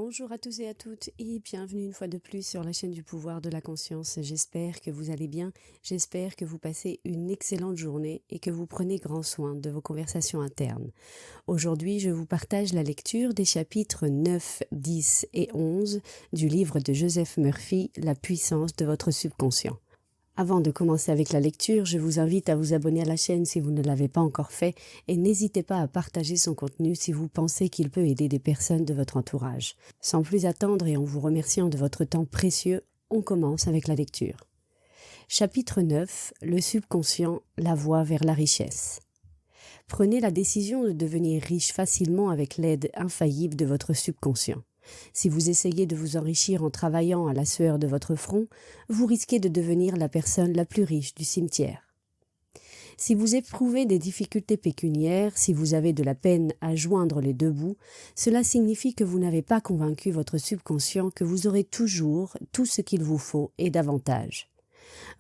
Bonjour à tous et à toutes et bienvenue une fois de plus sur la chaîne du pouvoir de la conscience. J'espère que vous allez bien, j'espère que vous passez une excellente journée et que vous prenez grand soin de vos conversations internes. Aujourd'hui, je vous partage la lecture des chapitres 9, 10 et 11 du livre de Joseph Murphy, La puissance de votre subconscient. Avant de commencer avec la lecture, je vous invite à vous abonner à la chaîne si vous ne l'avez pas encore fait et n'hésitez pas à partager son contenu si vous pensez qu'il peut aider des personnes de votre entourage. Sans plus attendre et en vous remerciant de votre temps précieux, on commence avec la lecture. Chapitre 9, le subconscient, la voie vers la richesse. Prenez la décision de devenir riche facilement avec l'aide infaillible de votre subconscient. Si vous essayez de vous enrichir en travaillant à la sueur de votre front, vous risquez de devenir la personne la plus riche du cimetière. Si vous éprouvez des difficultés pécuniaires, si vous avez de la peine à joindre les deux bouts, cela signifie que vous n'avez pas convaincu votre subconscient que vous aurez toujours tout ce qu'il vous faut et davantage.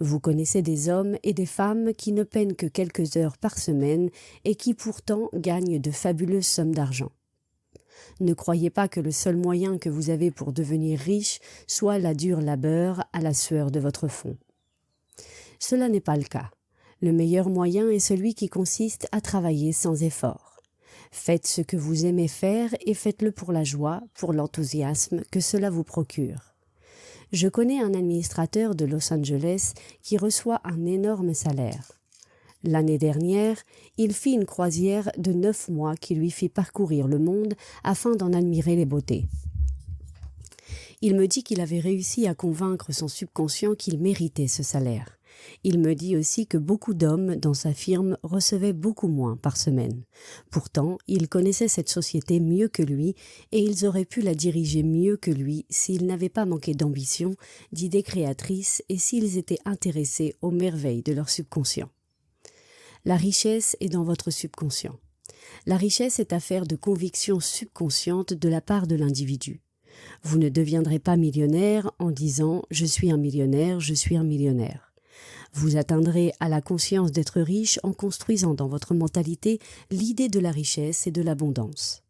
Vous connaissez des hommes et des femmes qui ne peinent que quelques heures par semaine et qui pourtant gagnent de fabuleuses sommes d'argent. Ne croyez pas que le seul moyen que vous avez pour devenir riche soit la dure labeur à la sueur de votre front. Cela n'est pas le cas. Le meilleur moyen est celui qui consiste à travailler sans effort. Faites ce que vous aimez faire et faites-le pour la joie, pour l'enthousiasme que cela vous procure. Je connais un administrateur de Los Angeles qui reçoit un énorme salaire. L'année dernière, il fit une croisière de 9 mois qui lui fit parcourir le monde afin d'en admirer les beautés. Il me dit qu'il avait réussi à convaincre son subconscient qu'il méritait ce salaire. Il me dit aussi que beaucoup d'hommes dans sa firme recevaient beaucoup moins par semaine. Pourtant, il connaissait cette société mieux que lui et ils auraient pu la diriger mieux que lui s'ils n'avaient pas manqué d'ambition, d'idées créatrices et s'ils étaient intéressés aux merveilles de leur subconscient. La richesse est dans votre subconscient. La richesse est affaire de conviction subconsciente de la part de l'individu. Vous ne deviendrez pas millionnaire en disant « je suis un millionnaire, je suis un millionnaire ». Vous atteindrez à la conscience d'être riche en construisant dans votre mentalité l'idée de la richesse et de l'abondance.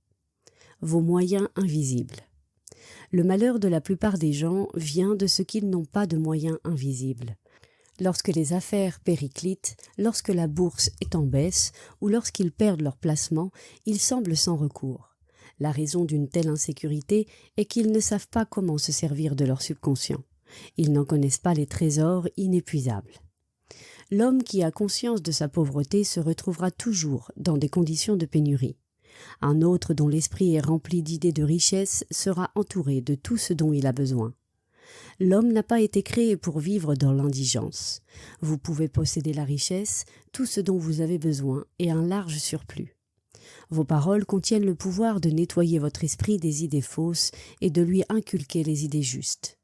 Vos moyens invisibles. Le malheur de la plupart des gens vient de ce qu'ils n'ont pas de moyens invisibles. Lorsque les affaires périclitent, lorsque la bourse est en baisse ou lorsqu'ils perdent leur placement, ils semblent sans recours. La raison d'une telle insécurité est qu'ils ne savent pas comment se servir de leur subconscient. Ils n'en connaissent pas les trésors inépuisables. L'homme qui a conscience de sa pauvreté se retrouvera toujours dans des conditions de pénurie. Un autre dont l'esprit est rempli d'idées de richesse sera entouré de tout ce dont il a besoin. L'homme n'a pas été créé pour vivre dans l'indigence. Vous pouvez posséder la richesse, tout ce dont vous avez besoin et un large surplus. Vos paroles contiennent le pouvoir de nettoyer votre esprit des idées fausses et de lui inculquer les idées justes.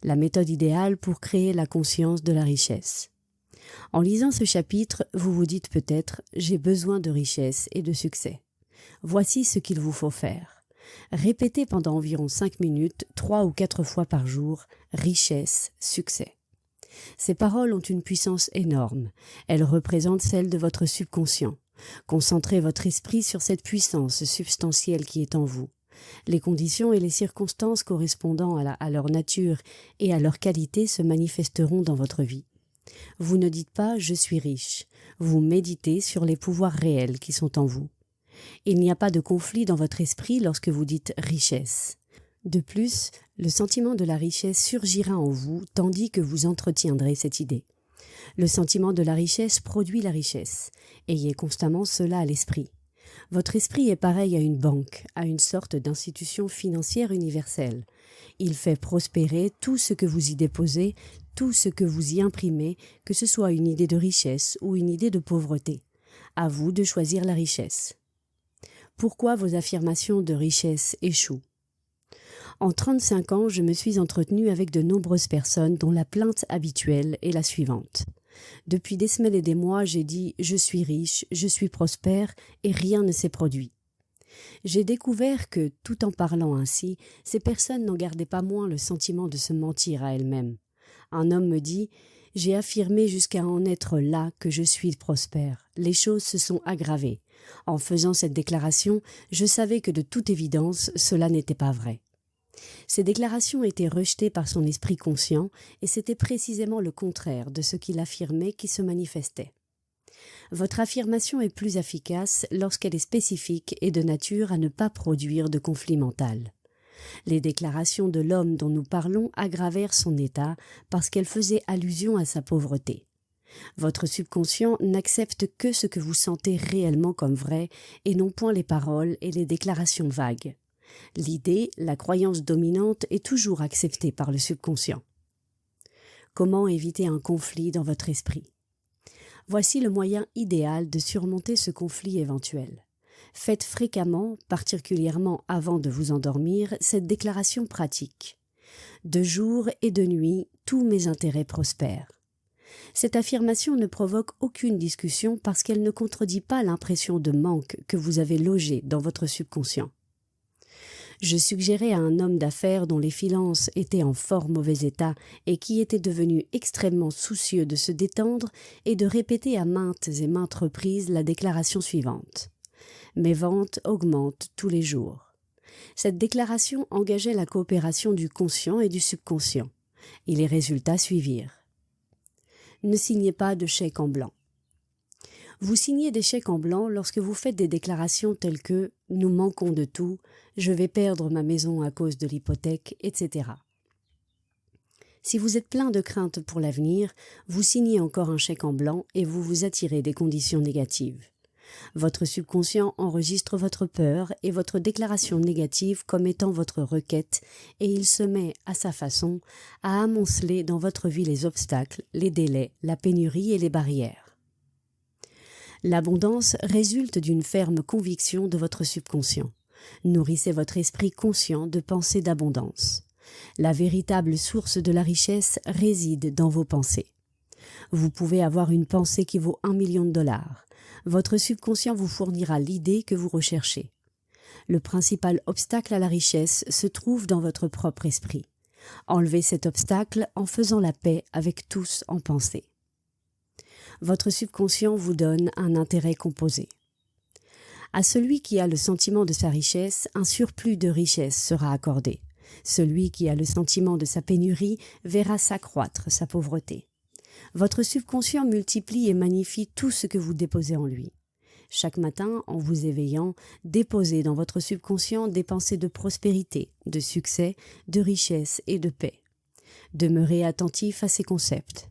La méthode idéale pour créer la conscience de la richesse. En lisant ce chapitre, vous vous dites peut-être « j'ai besoin de richesse et de succès ». Voici ce qu'il vous faut faire. Répétez pendant environ 5 minutes, 3 ou 4 fois par jour, richesse, succès. Ces paroles ont une puissance énorme. Elles représentent celle de votre subconscient. Concentrez votre esprit sur cette puissance substantielle qui est en vous. Les conditions et les circonstances correspondant à leur nature et à leur qualité se manifesteront dans votre vie. Vous ne dites pas « je suis riche », vous méditez sur les pouvoirs réels qui sont en vous. Il n'y a pas de conflit dans votre esprit lorsque vous dites « richesse ». De plus, le sentiment de la richesse surgira en vous tandis que vous entretiendrez cette idée. Le sentiment de la richesse produit la richesse. Ayez constamment cela à l'esprit. Votre esprit est pareil à une banque, à une sorte d'institution financière universelle. Il fait prospérer tout ce que vous y déposez, tout ce que vous y imprimez, que ce soit une idée de richesse ou une idée de pauvreté. À vous de choisir la richesse. Pourquoi vos affirmations de richesse échouent? En 35 ans, je me suis entretenue avec de nombreuses personnes dont la plainte habituelle est la suivante. Depuis des semaines et des mois, j'ai dit « je suis riche, je suis prospère » et rien ne s'est produit. J'ai découvert que, tout en parlant ainsi, ces personnes n'en gardaient pas moins le sentiment de se mentir à elles-mêmes. Un homme me dit « j'ai affirmé jusqu'à en être là que je suis prospère. Les choses se sont aggravées. En faisant cette déclaration, je savais que de toute évidence, cela n'était pas vrai. Ces déclarations étaient rejetées par son esprit conscient et c'était précisément le contraire de ce qu'il affirmait qui se manifestait. Votre affirmation est plus efficace lorsqu'elle est spécifique et de nature à ne pas produire de conflit mental. Les déclarations de l'homme dont nous parlons aggravèrent son état parce qu'elles faisaient allusion à sa pauvreté. Votre subconscient n'accepte que ce que vous sentez réellement comme vrai et non point les paroles et les déclarations vagues. L'idée, la croyance dominante est toujours acceptée par le subconscient. Comment éviter un conflit dans votre esprit? Voici le moyen idéal de surmonter ce conflit éventuel. Faites fréquemment, particulièrement avant de vous endormir, cette déclaration pratique. De jour et de nuit, tous mes intérêts prospèrent. Cette affirmation ne provoque aucune discussion parce qu'elle ne contredit pas l'impression de manque que vous avez logée dans votre subconscient. Je suggérais à un homme d'affaires dont les finances étaient en fort mauvais état et qui était devenu extrêmement soucieux de se détendre et de répéter à maintes et maintes reprises la déclaration suivante. Mes ventes augmentent tous les jours. Cette déclaration engageait la coopération du conscient et du subconscient, et les résultats suivirent. Ne signez pas de chèque en blanc. Vous signez des chèques en blanc lorsque vous faites des déclarations telles que « nous manquons de tout »,« je vais perdre ma maison à cause de l'hypothèque », etc. Si vous êtes plein de craintes pour l'avenir, vous signez encore un chèque en blanc et vous vous attirez des conditions négatives. Votre subconscient enregistre votre peur et votre déclaration négative comme étant votre requête et il se met, à sa façon, à amonceler dans votre vie les obstacles, les délais, la pénurie et les barrières. L'abondance résulte d'une ferme conviction de votre subconscient. Nourrissez votre esprit conscient de pensées d'abondance. La véritable source de la richesse réside dans vos pensées. Vous pouvez avoir une pensée qui vaut 1 million de dollars. Votre subconscient vous fournira l'idée que vous recherchez. Le principal obstacle à la richesse se trouve dans votre propre esprit. Enlevez cet obstacle en faisant la paix avec tous en pensée. Votre subconscient vous donne un intérêt composé. À celui qui a le sentiment de sa richesse, un surplus de richesse sera accordé. Celui qui a le sentiment de sa pénurie verra s'accroître sa pauvreté. Votre subconscient multiplie et magnifie tout ce que vous déposez en lui. Chaque matin, en vous éveillant, déposez dans votre subconscient des pensées de prospérité, de succès, de richesse et de paix. Demeurez attentif à ces concepts.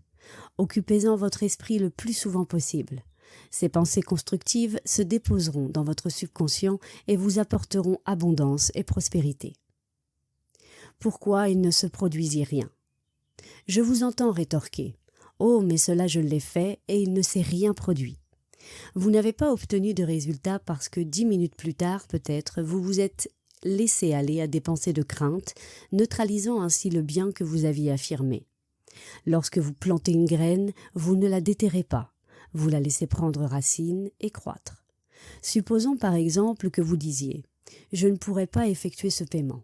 Occupez-en votre esprit le plus souvent possible. Ces pensées constructives se déposeront dans votre subconscient et vous apporteront abondance et prospérité. Pourquoi il ne se produisit rien? Je vous entends rétorquer. Oh, mais cela je l'ai fait et il ne s'est rien produit. Vous n'avez pas obtenu de résultat parce que 10 minutes plus tard, peut-être, vous vous êtes laissé aller à des pensées de crainte, neutralisant ainsi le bien que vous aviez affirmé. Lorsque vous plantez une graine, vous ne la déterrez pas, vous la laissez prendre racine et croître. Supposons par exemple que vous disiez « Je ne pourrai pas effectuer ce paiement ».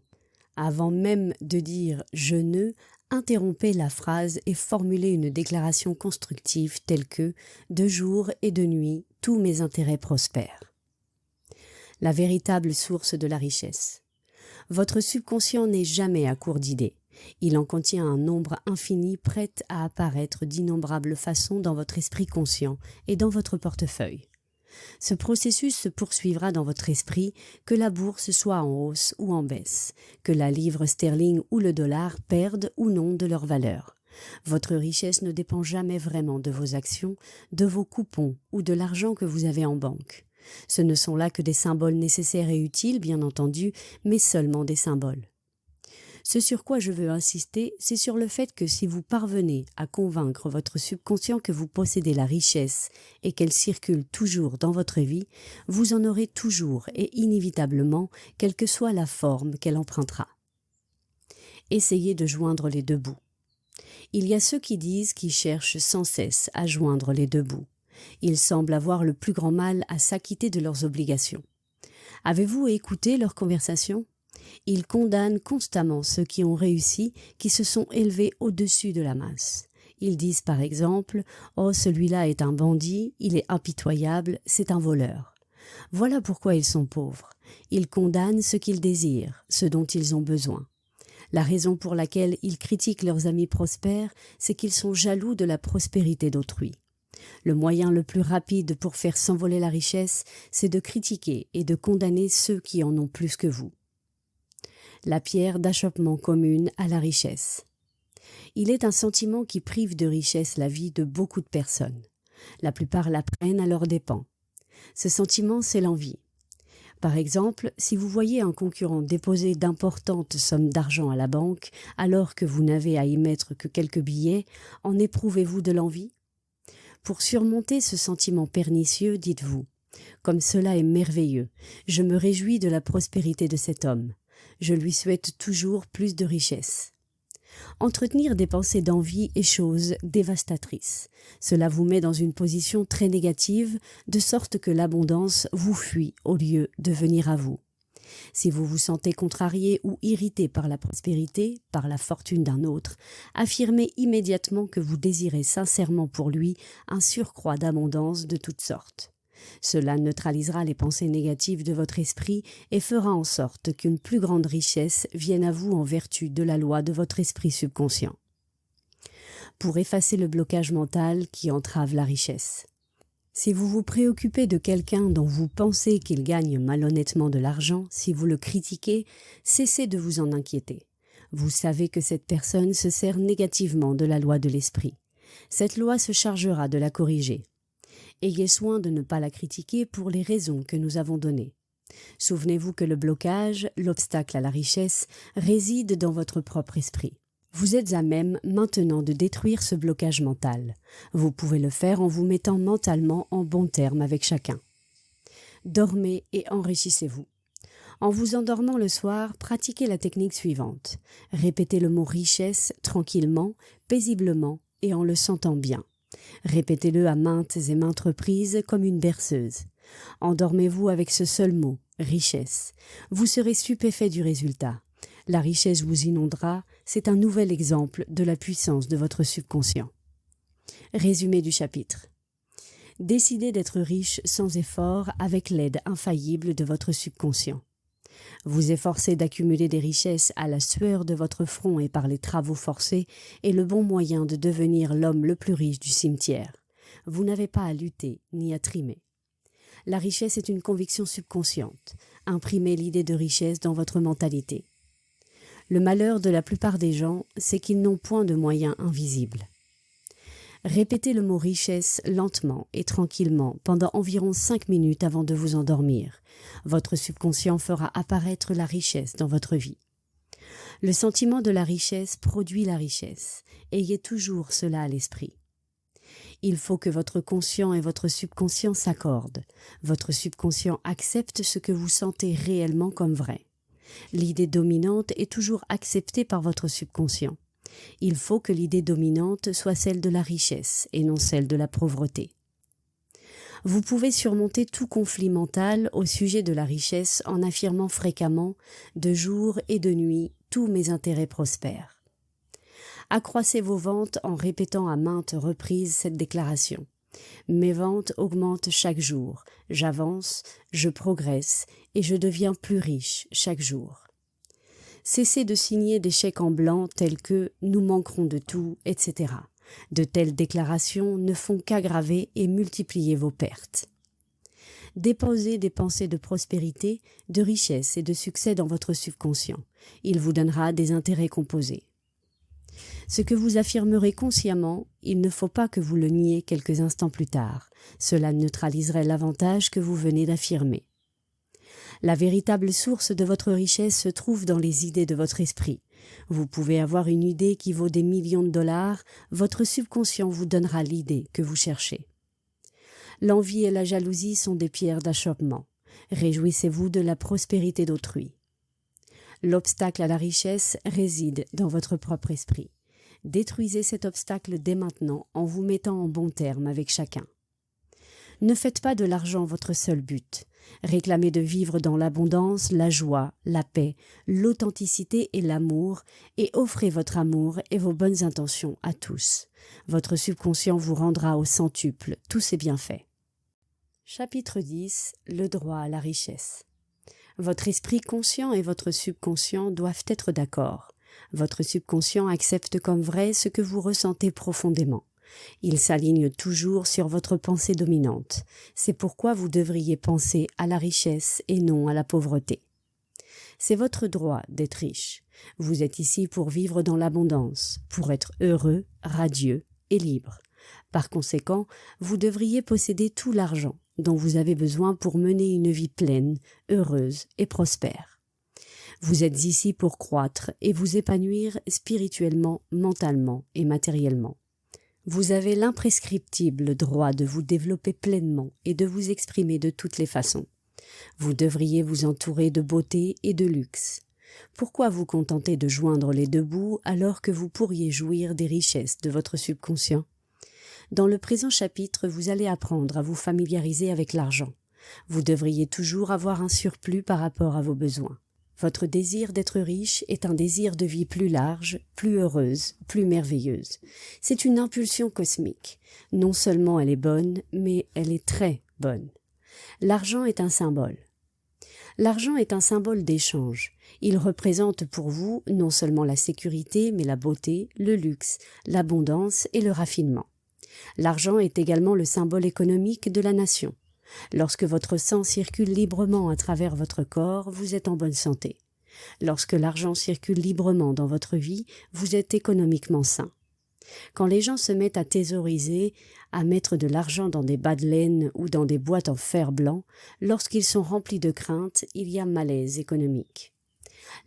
Avant même de dire « je ne », interrompez la phrase et formulez une déclaration constructive telle que « de jour et de nuit, tous mes intérêts prospèrent ». La véritable source de la richesse. Votre subconscient n'est jamais à court d'idées. Il en contient un nombre infini prêt à apparaître d'innombrables façons dans votre esprit conscient et dans votre portefeuille. Ce processus se poursuivra dans votre esprit, que la bourse soit en hausse ou en baisse, que la livre sterling ou le dollar perdent ou non de leur valeur. Votre richesse ne dépend jamais vraiment de vos actions, de vos coupons ou de l'argent que vous avez en banque. Ce ne sont là que des symboles nécessaires et utiles, bien entendu, mais seulement des symboles. Ce sur quoi je veux insister, c'est sur le fait que si vous parvenez à convaincre votre subconscient que vous possédez la richesse et qu'elle circule toujours dans votre vie, vous en aurez toujours et inévitablement, quelle que soit la forme qu'elle empruntera. Essayez de joindre les deux bouts. Il y a ceux qui disent qu'ils cherchent sans cesse à joindre les deux bouts. Ils semblent avoir le plus grand mal à s'acquitter de leurs obligations. Avez-vous écouté leurs conversations ? Ils condamnent constamment ceux qui ont réussi, qui se sont élevés au-dessus de la masse. Ils disent par exemple « Oh, celui-là est un bandit, il est impitoyable, c'est un voleur ». Voilà pourquoi ils sont pauvres. Ils condamnent ce qu'ils désirent, ce dont ils ont besoin. La raison pour laquelle ils critiquent leurs amis prospères, c'est qu'ils sont jaloux de la prospérité d'autrui. Le moyen le plus rapide pour faire s'envoler la richesse, c'est de critiquer et de condamner ceux qui en ont plus que vous. La pierre d'achoppement commune à la richesse. Il est un sentiment qui prive de richesse la vie de beaucoup de personnes. La plupart la prennent à leurs dépens. Ce sentiment, c'est l'envie. Par exemple, si vous voyez un concurrent déposer d'importantes sommes d'argent à la banque, alors que vous n'avez à y mettre que quelques billets, en éprouvez-vous de l'envie ? Pour surmonter ce sentiment pernicieux, dites-vous « Comme cela est merveilleux, je me réjouis de la prospérité de cet homme. Je lui souhaite toujours plus de richesse. » Entretenir des pensées d'envie est chose dévastatrice. Cela vous met dans une position très négative, de sorte que l'abondance vous fuit au lieu de venir à vous. Si vous vous sentez contrarié ou irrité par la prospérité, par la fortune d'un autre, affirmez immédiatement que vous désirez sincèrement pour lui un surcroît d'abondance de toutes sortes. Cela neutralisera les pensées négatives de votre esprit et fera en sorte qu'une plus grande richesse vienne à vous en vertu de la loi de votre esprit subconscient. Pour effacer le blocage mental qui entrave la richesse. Si vous vous préoccupez de quelqu'un dont vous pensez qu'il gagne malhonnêtement de l'argent, si vous le critiquez, cessez de vous en inquiéter. Vous savez que cette personne se sert négativement de la loi de l'esprit. Cette loi se chargera de la corriger. Ayez soin de ne pas la critiquer pour les raisons que nous avons données. Souvenez-vous que le blocage, l'obstacle à la richesse, réside dans votre propre esprit. Vous êtes à même maintenant de détruire ce blocage mental. Vous pouvez le faire en vous mettant mentalement en bons termes avec chacun. Dormez et enrichissez-vous. En vous endormant le soir, pratiquez la technique suivante. Répétez le mot « richesse » tranquillement, paisiblement et en le sentant bien. Répétez-le à maintes et maintes reprises comme une berceuse. Endormez-vous avec ce seul mot, richesse. Vous serez stupéfait du résultat. La richesse vous inondera, c'est un nouvel exemple de la puissance de votre subconscient. Résumé du chapitre. Décidez d'être riche sans effort avec l'aide infaillible de votre subconscient. Vous efforcer d'accumuler des richesses à la sueur de votre front et par les travaux forcés est le bon moyen de devenir l'homme le plus riche du cimetière. Vous n'avez pas à lutter ni à trimer. La richesse est une conviction subconsciente. Imprimez l'idée de richesse dans votre mentalité. Le malheur de la plupart des gens, c'est qu'ils n'ont point de moyens invisibles. Répétez le mot richesse lentement et tranquillement pendant environ 5 minutes avant de vous endormir. Votre subconscient fera apparaître la richesse dans votre vie. Le sentiment de la richesse produit la richesse. Ayez toujours cela à l'esprit. Il faut que votre conscient et votre subconscient s'accordent. Votre subconscient accepte ce que vous sentez réellement comme vrai. L'idée dominante est toujours acceptée par votre subconscient. Il faut que l'idée dominante soit celle de la richesse et non celle de la pauvreté. Vous pouvez surmonter tout conflit mental au sujet de la richesse en affirmant fréquemment, de jour et de nuit, tous mes intérêts prospèrent. Accroissez vos ventes en répétant à maintes reprises cette déclaration. Mes ventes augmentent chaque jour, j'avance, je progresse et je deviens plus riche chaque jour. Cessez de signer des chèques en blanc tels que « nous manquerons de tout », etc. De telles déclarations ne font qu'aggraver et multiplier vos pertes. Déposez des pensées de prospérité, de richesse et de succès dans votre subconscient. Il vous donnera des intérêts composés. Ce que vous affirmerez consciemment, il ne faut pas que vous le niez quelques instants plus tard. Cela neutraliserait l'avantage que vous venez d'affirmer. La véritable source de votre richesse se trouve dans les idées de votre esprit. Vous pouvez avoir une idée qui vaut des millions de dollars, votre subconscient vous donnera l'idée que vous cherchez. L'envie et la jalousie sont des pierres d'achoppement. Réjouissez-vous de la prospérité d'autrui. L'obstacle à la richesse réside dans votre propre esprit. Détruisez cet obstacle dès maintenant en vous mettant en bons termes avec chacun. Ne faites pas de l'argent votre seul but. Réclamez de vivre dans l'abondance, la joie, la paix, l'authenticité et l'amour, et offrez votre amour et vos bonnes intentions à tous. Votre subconscient vous rendra au centuple tous ces bienfaits. Chapitre 10. Le droit à la richesse. Votre esprit conscient et votre subconscient doivent être d'accord. Votre subconscient accepte comme vrai ce que vous ressentez profondément. Il s'aligne toujours sur votre pensée dominante. C'est pourquoi vous devriez penser à la richesse et non à la pauvreté. C'est votre droit d'être riche. Vous êtes ici pour vivre dans l'abondance, pour être heureux, radieux et libre. Par conséquent, vous devriez posséder tout l'argent dont vous avez besoin pour mener une vie pleine, heureuse et prospère. Vous êtes ici pour croître et vous épanouir spirituellement, mentalement et matériellement. Vous avez l'imprescriptible droit de vous développer pleinement et de vous exprimer de toutes les façons. Vous devriez vous entourer de beauté et de luxe. Pourquoi vous contenter de joindre les deux bouts alors que vous pourriez jouir des richesses de votre subconscient? Dans le présent chapitre, vous allez apprendre à vous familiariser avec l'argent. Vous devriez toujours avoir un surplus par rapport à vos besoins. Votre désir d'être riche est un désir de vie plus large, plus heureuse, plus merveilleuse. C'est une impulsion cosmique. Non seulement elle est bonne, mais elle est très bonne. L'argent est un symbole. L'argent est un symbole d'échange. Il représente pour vous non seulement la sécurité, mais la beauté, le luxe, l'abondance et le raffinement. L'argent est également le symbole économique de la nation. Lorsque votre sang circule librement à travers votre corps, vous êtes en bonne santé. Lorsque l'argent circule librement dans votre vie, vous êtes économiquement sain. Quand les gens se mettent à thésauriser, à mettre de l'argent dans des bas de laine ou dans des boîtes en fer blanc, lorsqu'ils sont remplis de crainte, il y a malaise économique.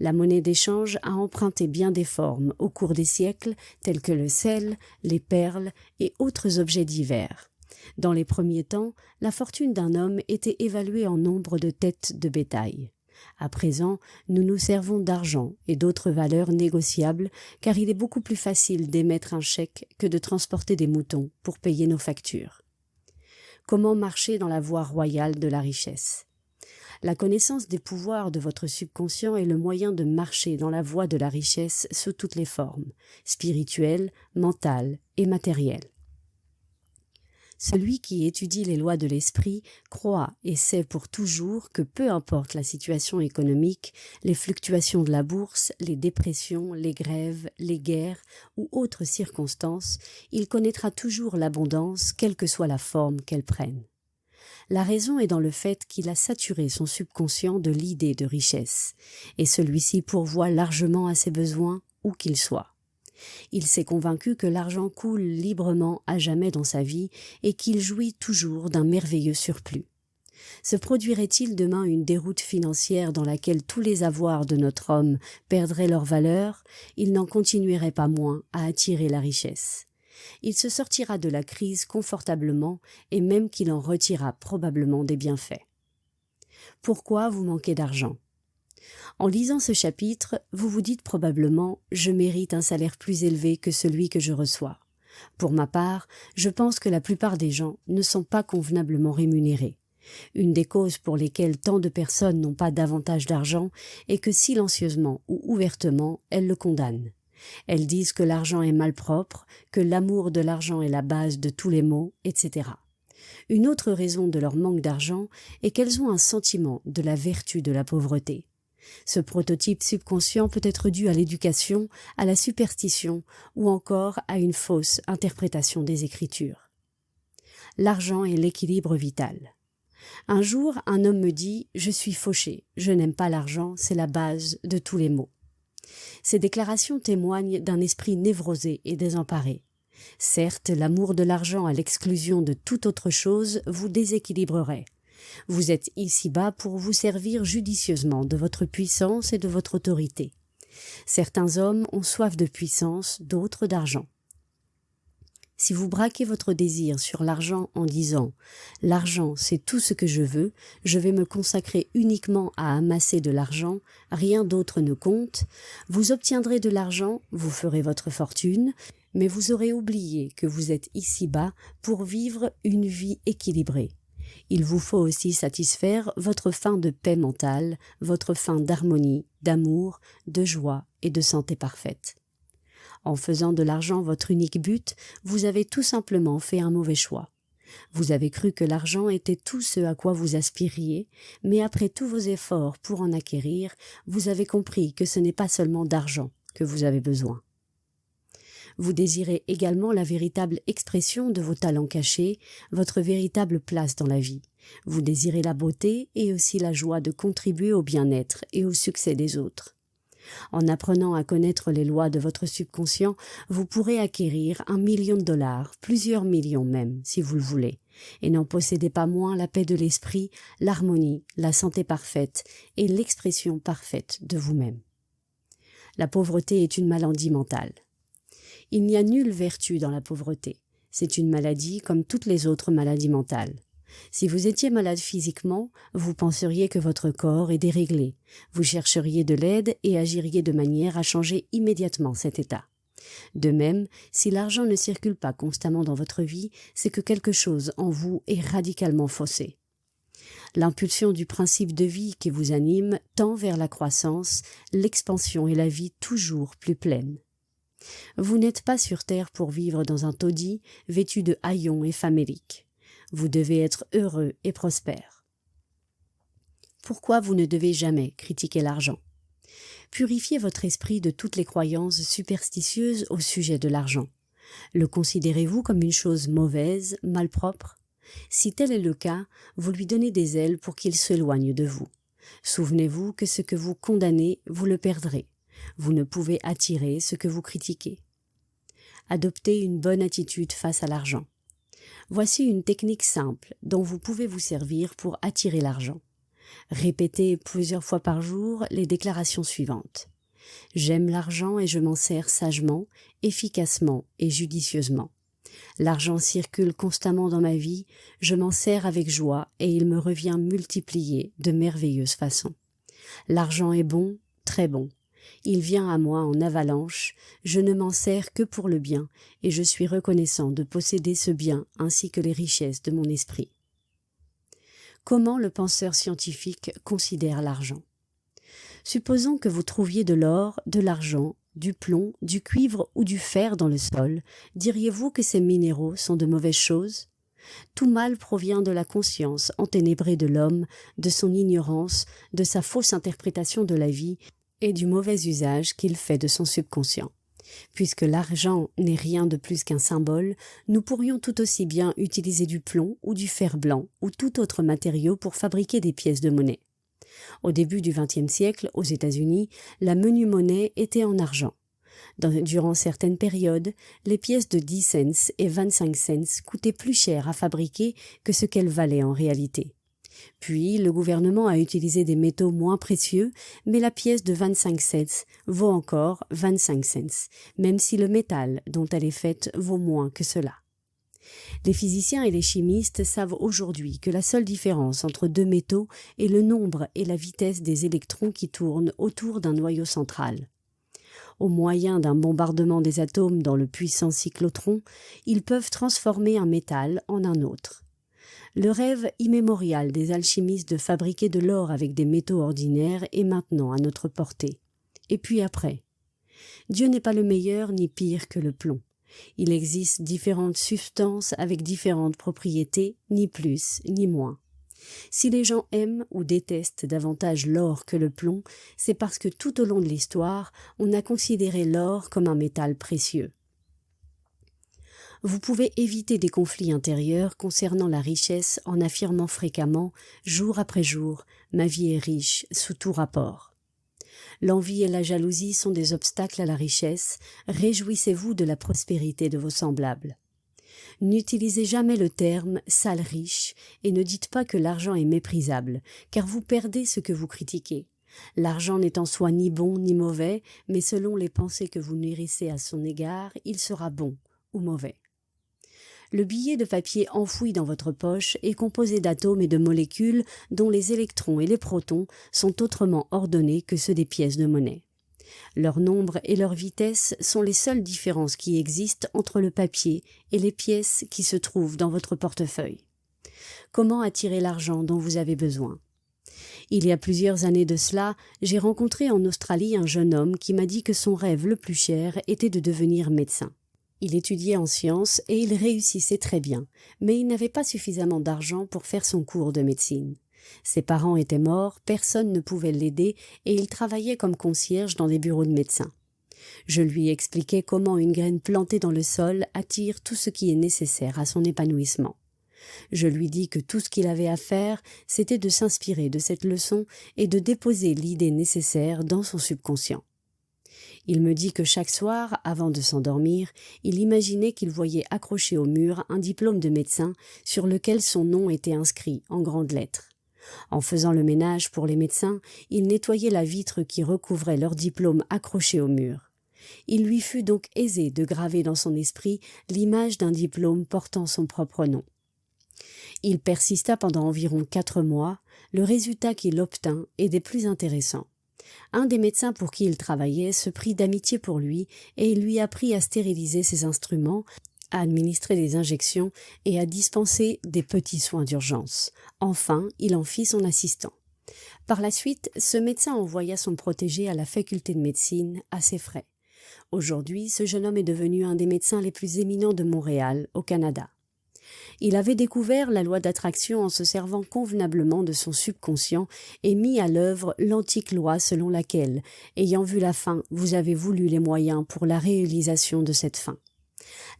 La monnaie d'échange a emprunté bien des formes au cours des siècles, telles que le sel, les perles et autres objets divers. Dans les premiers temps, la fortune d'un homme était évaluée en nombre de têtes de bétail. À présent, nous nous servons d'argent et d'autres valeurs négociables car il est beaucoup plus facile d'émettre un chèque que de transporter des moutons pour payer nos factures. Comment marcher dans la voie royale de la richesse? La connaissance des pouvoirs de votre subconscient est le moyen de marcher dans la voie de la richesse sous toutes les formes, spirituelles, mentales et matérielles. Celui qui étudie les lois de l'esprit croit et sait pour toujours que peu importe la situation économique, les fluctuations de la bourse, les dépressions, les grèves, les guerres ou autres circonstances, il connaîtra toujours l'abondance, quelle que soit la forme qu'elle prenne. La raison est dans le fait qu'il a saturé son subconscient de l'idée de richesse, et celui-ci pourvoit largement à ses besoins, où qu'ils soient. Il s'est convaincu que l'argent coule librement à jamais dans sa vie et qu'il jouit toujours d'un merveilleux surplus. Se produirait-il demain une déroute financière dans laquelle tous les avoirs de notre homme perdraient leur valeur, il n'en continuerait pas moins à attirer la richesse. Il se sortira de la crise confortablement et même qu'il en retirera probablement des bienfaits. Pourquoi vous manquez d'argent? En lisant ce chapitre, vous vous dites probablement « Je mérite un salaire plus élevé que celui que je reçois ». Pour ma part, je pense que la plupart des gens ne sont pas convenablement rémunérés. Une des causes pour lesquelles tant de personnes n'ont pas davantage d'argent est que silencieusement ou ouvertement, elles le condamnent. Elles disent que l'argent est malpropre, que l'amour de l'argent est la base de tous les maux, etc. Une autre raison de leur manque d'argent est qu'elles ont un sentiment de la vertu de la pauvreté. Ce prototype subconscient peut être dû à l'éducation, à la superstition ou encore à une fausse interprétation des Écritures. L'argent est l'équilibre vital. Un jour, un homme me dit « Je suis fauché, je n'aime pas l'argent, c'est la base de tous les maux ». Ces déclarations témoignent d'un esprit névrosé et désemparé. Certes, l'amour de l'argent à l'exclusion de toute autre chose vous déséquilibrerait. Vous êtes ici-bas pour vous servir judicieusement de votre puissance et de votre autorité. Certains hommes ont soif de puissance, d'autres d'argent. Si vous braquez votre désir sur l'argent en disant « L'argent, c'est tout ce que je veux, je vais me consacrer uniquement à amasser de l'argent, rien d'autre ne compte », vous obtiendrez de l'argent, vous ferez votre fortune, mais vous aurez oublié que vous êtes ici-bas pour vivre une vie équilibrée. Il vous faut aussi satisfaire votre faim de paix mentale, votre faim d'harmonie, d'amour, de joie et de santé parfaite. En faisant de l'argent votre unique but, vous avez tout simplement fait un mauvais choix. Vous avez cru que l'argent était tout ce à quoi vous aspiriez, mais après tous vos efforts pour en acquérir, vous avez compris que ce n'est pas seulement d'argent que vous avez besoin. Vous désirez également la véritable expression de vos talents cachés, votre véritable place dans la vie. Vous désirez la beauté et aussi la joie de contribuer au bien-être et au succès des autres. En apprenant à connaître les lois de votre subconscient, vous pourrez acquérir 1 million de dollars, plusieurs millions même, si vous le voulez, et n'en possédez pas moins la paix de l'esprit, l'harmonie, la santé parfaite et l'expression parfaite de vous-même. La pauvreté est une maladie mentale. Il n'y a nulle vertu dans la pauvreté. C'est une maladie comme toutes les autres maladies mentales. Si vous étiez malade physiquement, vous penseriez que votre corps est déréglé. Vous chercheriez de l'aide et agiriez de manière à changer immédiatement cet état. De même, si l'argent ne circule pas constamment dans votre vie, c'est que quelque chose en vous est radicalement faussé. L'impulsion du principe de vie qui vous anime tend vers la croissance, l'expansion et la vie toujours plus pleine. Vous n'êtes pas sur terre pour vivre dans un taudis vêtu de haillons et faméliques. Vous devez être heureux et prospère. Pourquoi vous ne devez jamais critiquer l'argent? Purifiez votre esprit de toutes les croyances superstitieuses au sujet de l'argent. Le considérez-vous comme une chose mauvaise, malpropre? Si tel est le cas, vous lui donnez des ailes pour qu'il s'éloigne de vous. Souvenez-vous que ce que vous condamnez, vous le perdrez. Vous ne pouvez attirer ce que vous critiquez. Adoptez une bonne attitude face à l'argent. Voici une technique simple dont vous pouvez vous servir pour attirer l'argent. Répétez plusieurs fois par jour les déclarations suivantes. J'aime l'argent et je m'en sers sagement, efficacement et judicieusement. L'argent circule constamment dans ma vie, je m'en sers avec joie et il me revient multiplié de merveilleuse façon. L'argent est bon, très bon. Il vient à moi en avalanche, je ne m'en sers que pour le bien, et je suis reconnaissant de posséder ce bien ainsi que les richesses de mon esprit. Comment le penseur scientifique considère l'argent? Supposons que vous trouviez de l'or, de l'argent, du plomb, du cuivre ou du fer dans le sol, diriez-vous que ces minéraux sont de mauvaises choses? Tout mal provient de la conscience enténébrée de l'homme, de son ignorance, de sa fausse interprétation de la vie, et du mauvais usage qu'il fait de son subconscient. Puisque l'argent n'est rien de plus qu'un symbole, nous pourrions tout aussi bien utiliser du plomb ou du fer blanc ou tout autre matériau pour fabriquer des pièces de monnaie. Au début du XXe siècle, aux États-Unis, la menue monnaie était en argent. Durant certaines périodes, les pièces de 10 cents et 25 cents coûtaient plus cher à fabriquer que ce qu'elles valaient en réalité. Puis, le gouvernement a utilisé des métaux moins précieux, mais la pièce de 25 cents vaut encore 25 cents, même si le métal dont elle est faite vaut moins que cela. Les physiciens et les chimistes savent aujourd'hui que la seule différence entre deux métaux est le nombre et la vitesse des électrons qui tournent autour d'un noyau central. Au moyen d'un bombardement des atomes dans le puissant cyclotron, ils peuvent transformer un métal en un autre. Le rêve immémorial des alchimistes de fabriquer de l'or avec des métaux ordinaires est maintenant à notre portée. Et puis après, Dieu n'est pas le meilleur ni pire que le plomb. Il existe différentes substances avec différentes propriétés, ni plus ni moins. Si les gens aiment ou détestent davantage l'or que le plomb, c'est parce que tout au long de l'histoire, on a considéré l'or comme un métal précieux. Vous pouvez éviter des conflits intérieurs concernant la richesse en affirmant fréquemment, jour après jour, « Ma vie est riche, sous tout rapport ». L'envie et la jalousie sont des obstacles à la richesse, réjouissez-vous de la prospérité de vos semblables. N'utilisez jamais le terme « sale riche » et ne dites pas que l'argent est méprisable, car vous perdez ce que vous critiquez. L'argent n'est en soi ni bon ni mauvais, mais selon les pensées que vous nourrissez à son égard, il sera bon ou mauvais. Le billet de papier enfoui dans votre poche est composé d'atomes et de molécules dont les électrons et les protons sont autrement ordonnés que ceux des pièces de monnaie. Leur nombre et leur vitesse sont les seules différences qui existent entre le papier et les pièces qui se trouvent dans votre portefeuille. Comment attirer l'argent dont vous avez besoin? Il y a plusieurs années de cela, j'ai rencontré en Australie un jeune homme qui m'a dit que son rêve le plus cher était de devenir médecin. Il étudiait en sciences et il réussissait très bien, mais il n'avait pas suffisamment d'argent pour faire son cours de médecine. Ses parents étaient morts, personne ne pouvait l'aider et il travaillait comme concierge dans des bureaux de médecins. Je lui expliquai comment une graine plantée dans le sol attire tout ce qui est nécessaire à son épanouissement. Je lui dis que tout ce qu'il avait à faire, c'était de s'inspirer de cette leçon et de déposer l'idée nécessaire dans son subconscient. Il me dit que chaque soir, avant de s'endormir, il imaginait qu'il voyait accroché au mur un diplôme de médecin sur lequel son nom était inscrit en grandes lettres. En faisant le ménage pour les médecins, il nettoyait la vitre qui recouvrait leur diplôme accroché au mur. Il lui fut donc aisé de graver dans son esprit l'image d'un diplôme portant son propre nom. Il persista pendant environ 4 mois, le résultat qu'il obtint est des plus intéressants. Un des médecins pour qui il travaillait se prit d'amitié pour lui et il lui apprit à stériliser ses instruments, à administrer des injections et à dispenser des petits soins d'urgence. Enfin, il en fit son assistant. Par la suite, ce médecin envoya son protégé à la faculté de médecine à ses frais. Aujourd'hui, ce jeune homme est devenu un des médecins les plus éminents de Montréal, au Canada. Il avait découvert la loi d'attraction en se servant convenablement de son subconscient et mis à l'œuvre l'antique loi selon laquelle, ayant vu la fin, vous avez voulu les moyens pour la réalisation de cette fin.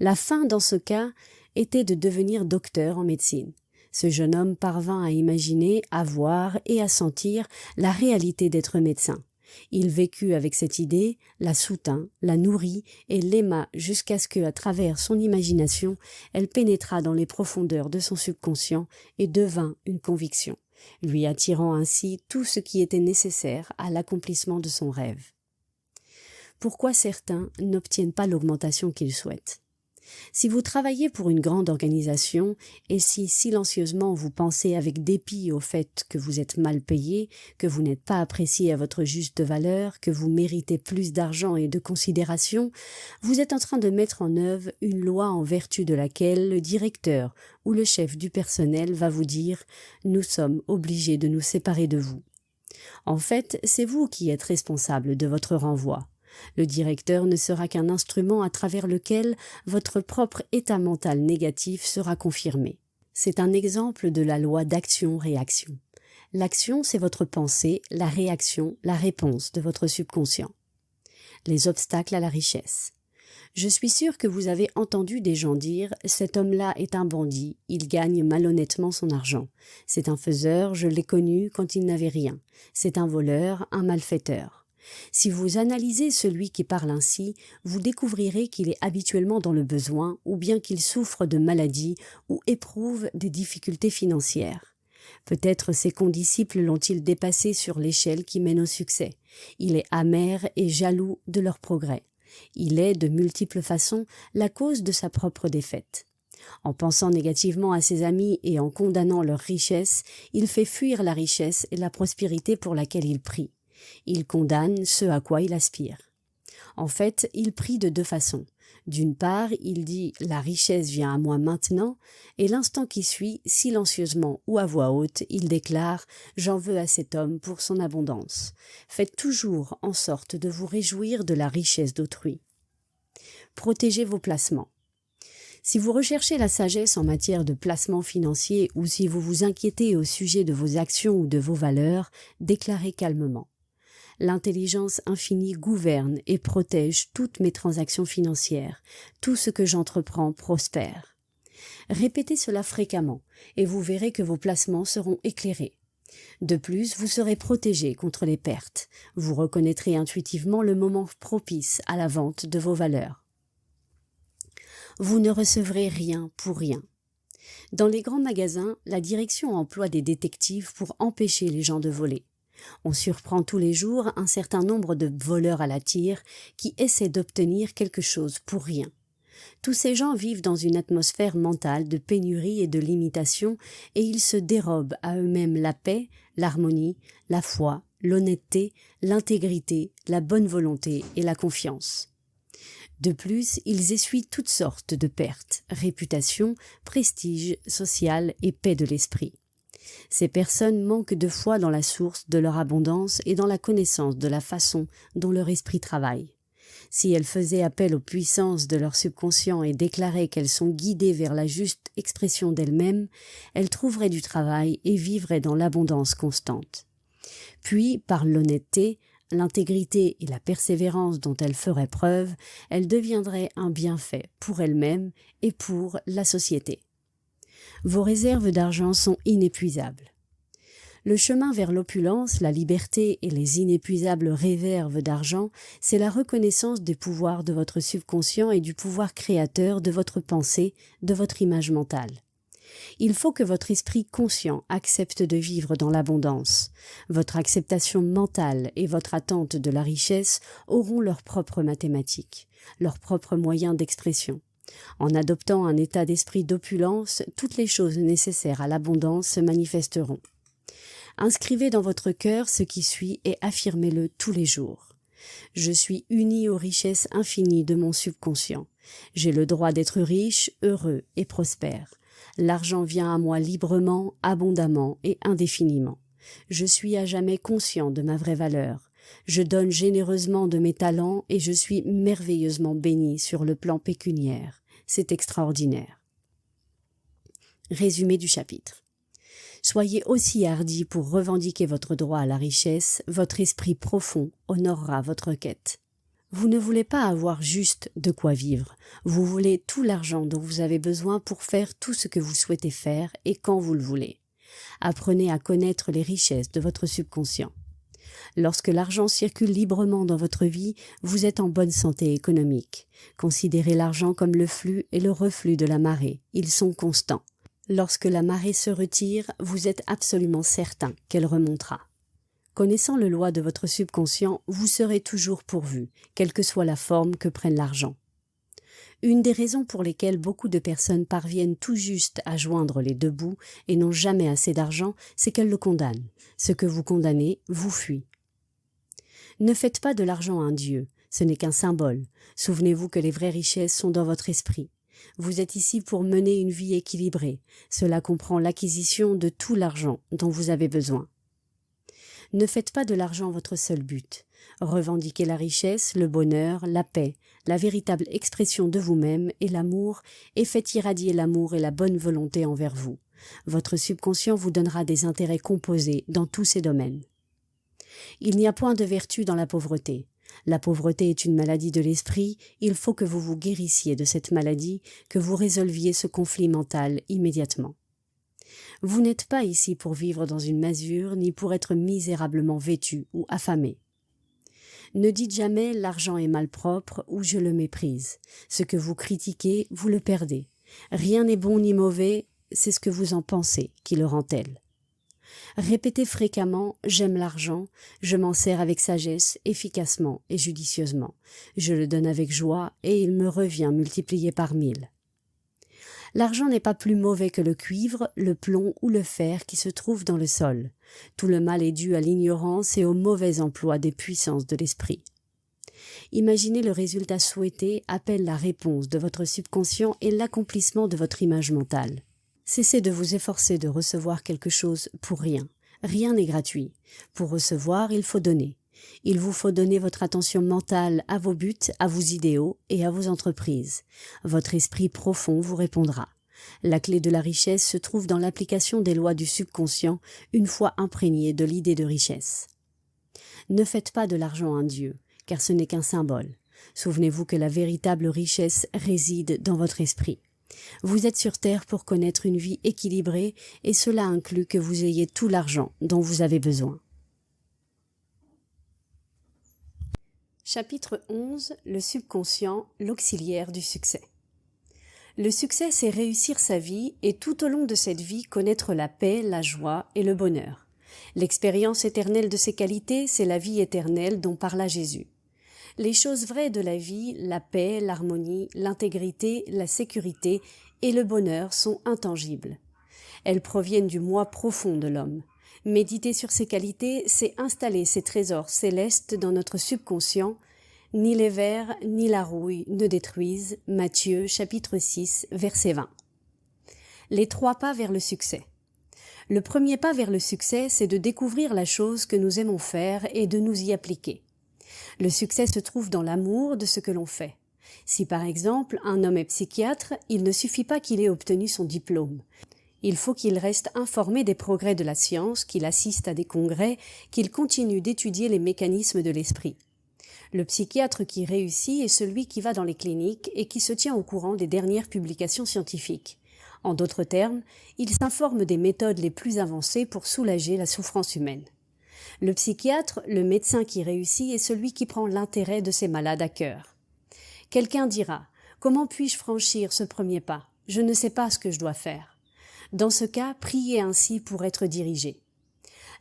La fin, dans ce cas, était de devenir docteur en médecine. Ce jeune homme parvint à imaginer, à voir et à sentir la réalité d'être médecin. Il vécut avec cette idée, la soutint, la nourrit et l'aima jusqu'à ce que, à travers son imagination, elle pénétrât dans les profondeurs de son subconscient et devint une conviction, lui attirant ainsi tout ce qui était nécessaire à l'accomplissement de son rêve. Pourquoi certains n'obtiennent pas l'augmentation qu'ils souhaitent ? Si vous travaillez pour une grande organisation et si silencieusement vous pensez avec dépit au fait que vous êtes mal payé, que vous n'êtes pas apprécié à votre juste valeur, que vous méritez plus d'argent et de considération, vous êtes en train de mettre en œuvre une loi en vertu de laquelle le directeur ou le chef du personnel va vous dire « Nous sommes obligés de nous séparer de vous ». En fait, c'est vous qui êtes responsable de votre renvoi. Le directeur ne sera qu'un instrument à travers lequel votre propre état mental négatif sera confirmé. C'est un exemple de la loi d'action-réaction. L'action, c'est votre pensée, la réaction, la réponse de votre subconscient. Les obstacles à la richesse. Je suis sûre que vous avez entendu des gens dire « cet homme-là est un bandit, il gagne malhonnêtement son argent. C'est un faiseur, je l'ai connu quand il n'avait rien. C'est un voleur, un malfaiteur. » Si vous analysez celui qui parle ainsi, vous découvrirez qu'il est habituellement dans le besoin ou bien qu'il souffre de maladies ou éprouve des difficultés financières. Peut-être ses condisciples l'ont-ils dépassé sur l'échelle qui mène au succès. Il est amer et jaloux de leur progrès. Il est, de multiples façons, la cause de sa propre défaite. En pensant négativement à ses amis et en condamnant leur richesse, il fait fuir la richesse et la prospérité pour laquelle il prie. Il condamne ce à quoi il aspire. En fait, il prie de 2 façons. D'une part, il dit « la richesse vient à moi maintenant » et l'instant qui suit, silencieusement ou à voix haute, il déclare « j'en veux à cet homme pour son abondance ». Faites toujours en sorte de vous réjouir de la richesse d'autrui. Protégez vos placements. Si vous recherchez la sagesse en matière de placement financier ou si vous vous inquiétez au sujet de vos actions ou de vos valeurs, déclarez calmement. L'intelligence infinie gouverne et protège toutes mes transactions financières. Tout ce que j'entreprends prospère. Répétez cela fréquemment et vous verrez que vos placements seront éclairés. De plus, vous serez protégé contre les pertes. Vous reconnaîtrez intuitivement le moment propice à la vente de vos valeurs. Vous ne recevrez rien pour rien. Dans les grands magasins, la direction emploie des détectives pour empêcher les gens de voler. On surprend tous les jours un certain nombre de voleurs à la tire qui essaient d'obtenir quelque chose pour rien. Tous ces gens vivent dans une atmosphère mentale de pénurie et de limitation et ils se dérobent à eux-mêmes la paix, l'harmonie, la foi, l'honnêteté, l'intégrité, la bonne volonté et la confiance. De plus, ils essuient toutes sortes de pertes, réputation, prestige social et paix de l'esprit. Ces personnes manquent de foi dans la source de leur abondance et dans la connaissance de la façon dont leur esprit travaille. Si elles faisaient appel aux puissances de leur subconscient et déclaraient qu'elles sont guidées vers la juste expression d'elles-mêmes, elles trouveraient du travail et vivraient dans l'abondance constante. Puis, par l'honnêteté, l'intégrité et la persévérance dont elle ferait preuve, elle deviendrait un bienfait pour elle-même et pour la société. Vos réserves d'argent sont inépuisables. Le chemin vers l'opulence, la liberté et les inépuisables réserves d'argent, c'est la reconnaissance des pouvoirs de votre subconscient et du pouvoir créateur de votre pensée, de votre image mentale. Il faut que votre esprit conscient accepte de vivre dans l'abondance. Votre acceptation mentale et votre attente de la richesse auront leurs propres mathématiques, leurs propres moyens d'expression. En adoptant un état d'esprit d'opulence, toutes les choses nécessaires à l'abondance se manifesteront. Inscrivez dans votre cœur ce qui suit et affirmez-le tous les jours. Je suis uni aux richesses infinies de mon subconscient. J'ai le droit d'être riche, heureux et prospère. L'argent vient à moi librement, abondamment et indéfiniment. Je suis à jamais conscient de ma vraie valeur. Je donne généreusement de mes talents et je suis merveilleusement béni sur le plan pécuniaire. C'est extraordinaire. Résumé du chapitre. Soyez aussi hardi pour revendiquer votre droit à la richesse, votre esprit profond honorera votre quête. Vous ne voulez pas avoir juste de quoi vivre, vous voulez tout l'argent dont vous avez besoin pour faire tout ce que vous souhaitez faire et quand vous le voulez. Apprenez à connaître les richesses de votre subconscient. Lorsque l'argent circule librement dans votre vie, vous êtes en bonne santé économique. Considérez l'argent comme le flux et le reflux de la marée, ils sont constants. Lorsque la marée se retire, vous êtes absolument certain qu'elle remontera. Connaissant le loi de votre subconscient, vous serez toujours pourvu, quelle que soit la forme que prenne l'argent. Une des raisons pour lesquelles beaucoup de personnes parviennent tout juste à joindre les deux bouts et n'ont jamais assez d'argent, c'est qu'elles le condamnent. Ce que vous condamnez vous fuit. Ne faites pas de l'argent un dieu, ce n'est qu'un symbole. Souvenez-vous que les vraies richesses sont dans votre esprit. Vous êtes ici pour mener une vie équilibrée. Cela comprend l'acquisition de tout l'argent dont vous avez besoin. Ne faites pas de l'argent votre seul but. Revendiquez la richesse, le bonheur, la paix, la véritable expression de vous-même et l'amour, et faites irradier l'amour et la bonne volonté envers vous. Votre subconscient vous donnera des intérêts composés dans tous ces domaines. Il n'y a point de vertu dans la pauvreté. La pauvreté est une maladie de l'esprit, il faut que vous vous guérissiez de cette maladie, que vous résolviez ce conflit mental immédiatement. Vous n'êtes pas ici pour vivre dans une masure, ni pour être misérablement vêtu ou affamé. Ne dites jamais « l'argent est malpropre » ou « je le méprise ». Ce que vous critiquez, vous le perdez. Rien n'est bon ni mauvais, c'est ce que vous en pensez qui le rend tel. Répétez fréquemment « j'aime l'argent, je m'en sers avec sagesse, efficacement et judicieusement. Je le donne avec joie et il me revient multiplié par 1000. » L'argent n'est pas plus mauvais que le cuivre, le plomb ou le fer qui se trouvent dans le sol. Tout le mal est dû à l'ignorance et au mauvais emploi des puissances de l'esprit. Imaginez le résultat souhaité appelle la réponse de votre subconscient et l'accomplissement de votre image mentale. Cessez de vous efforcer de recevoir quelque chose pour rien. Rien n'est gratuit. Pour recevoir, il faut donner. Il vous faut donner votre attention mentale à vos buts, à vos idéaux et à vos entreprises. Votre esprit profond vous répondra. La clé de la richesse se trouve dans l'application des lois du subconscient, une fois imprégné de l'idée de richesse. Ne faites pas de l'argent un dieu, car ce n'est qu'un symbole. Souvenez-vous que la véritable richesse réside dans votre esprit. Vous êtes sur terre pour connaître une vie équilibrée et cela inclut que vous ayez tout l'argent dont vous avez besoin. Chapitre 11. Le subconscient, l'auxiliaire du succès. Le succès, c'est réussir sa vie et tout au long de cette vie connaître la paix, la joie et le bonheur. L'expérience éternelle de ces qualités, c'est la vie éternelle dont parla Jésus. Les choses vraies de la vie, la paix, l'harmonie, l'intégrité, la sécurité et le bonheur sont intangibles. Elles proviennent du moi profond de l'homme. Méditer sur ces qualités, c'est installer ces trésors célestes dans notre subconscient. Ni les vers, ni la rouille ne détruisent. Matthieu, chapitre 6, verset 20. Les 3 pas vers le succès. Le premier pas vers le succès, c'est de découvrir la chose que nous aimons faire et de nous y appliquer. Le succès se trouve dans l'amour de ce que l'on fait. Si par exemple un homme est psychiatre, il ne suffit pas qu'il ait obtenu son diplôme. Il faut qu'il reste informé des progrès de la science, qu'il assiste à des congrès, qu'il continue d'étudier les mécanismes de l'esprit. Le psychiatre qui réussit est celui qui va dans les cliniques et qui se tient au courant des dernières publications scientifiques. En d'autres termes, il s'informe des méthodes les plus avancées pour soulager la souffrance humaine. Le psychiatre, le médecin qui réussit, est celui qui prend l'intérêt de ses malades à cœur. Quelqu'un dira « Comment puis-je franchir ce premier pas ? Je ne sais pas ce que je dois faire. » Dans ce cas, priez ainsi pour être dirigé.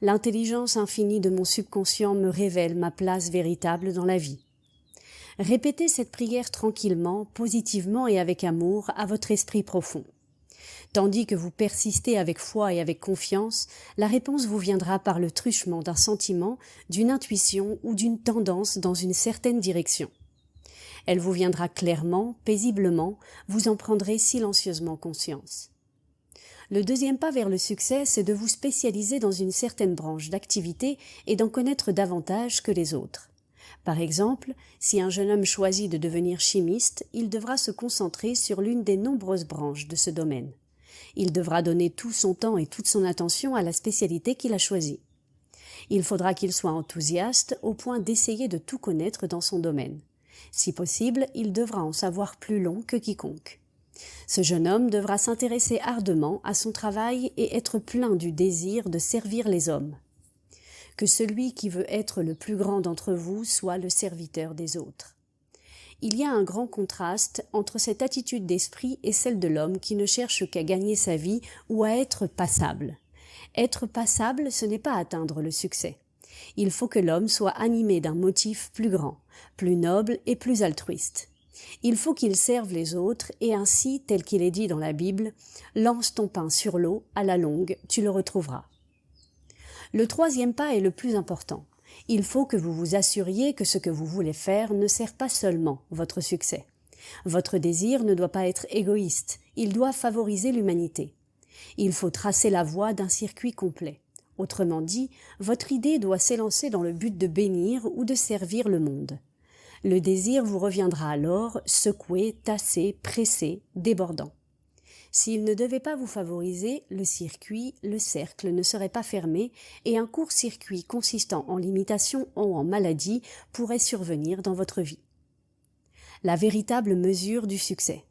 L'intelligence infinie de mon subconscient me révèle ma place véritable dans la vie. Répétez cette prière tranquillement, positivement et avec amour à votre esprit profond. Tandis que vous persistez avec foi et avec confiance, la réponse vous viendra par le truchement d'un sentiment, d'une intuition ou d'une tendance dans une certaine direction. Elle vous viendra clairement, paisiblement, vous en prendrez silencieusement conscience. Le deuxième pas vers le succès, c'est de vous spécialiser dans une certaine branche d'activité et d'en connaître davantage que les autres. Par exemple, si un jeune homme choisit de devenir chimiste, il devra se concentrer sur l'une des nombreuses branches de ce domaine. Il devra donner tout son temps et toute son attention à la spécialité qu'il a choisie. Il faudra qu'il soit enthousiaste au point d'essayer de tout connaître dans son domaine. Si possible, il devra en savoir plus long que quiconque. Ce jeune homme devra s'intéresser ardemment à son travail et être plein du désir de servir les hommes. Que celui qui veut être le plus grand d'entre vous soit le serviteur des autres. Il y a un grand contraste entre cette attitude d'esprit et celle de l'homme qui ne cherche qu'à gagner sa vie ou à être passable. Être passable, ce n'est pas atteindre le succès. Il faut que l'homme soit animé d'un motif plus grand, plus noble et plus altruiste. Il faut qu'il serve les autres et ainsi, tel qu'il est dit dans la Bible, « Lance ton pain sur l'eau, à la longue, tu le retrouveras ». Le troisième pas est le plus important. Il faut que vous vous assuriez que ce que vous voulez faire ne sert pas seulement votre succès. Votre désir ne doit pas être égoïste, il doit favoriser l'humanité. Il faut tracer la voie d'un circuit complet. Autrement dit, votre idée doit s'élancer dans le but de bénir ou de servir le monde. Le désir vous reviendra alors, secoué, tassé, pressé, débordant. S'il ne devait pas vous favoriser, le circuit, le cercle ne serait pas fermé et un court-circuit consistant en limitation ou en maladie pourrait survenir dans votre vie. La véritable mesure du succès.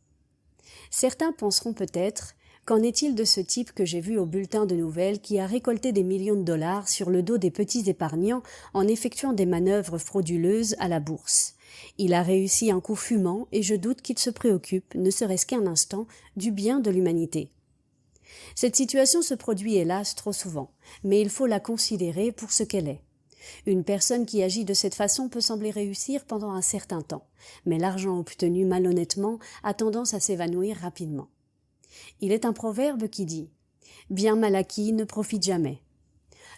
Certains penseront peut-être « Qu'en est-il de ce type que j'ai vu au bulletin de nouvelles qui a récolté des millions de dollars sur le dos des petits épargnants en effectuant des manœuvres frauduleuses à la bourse ? Il a réussi un coup fumant et je doute qu'il se préoccupe, ne serait-ce qu'un instant, du bien de l'humanité. » Cette situation se produit hélas trop souvent, mais il faut la considérer pour ce qu'elle est. Une personne qui agit de cette façon peut sembler réussir pendant un certain temps, mais l'argent obtenu malhonnêtement a tendance à s'évanouir rapidement. Il est un proverbe qui dit « Bien mal acquis ne profite jamais ».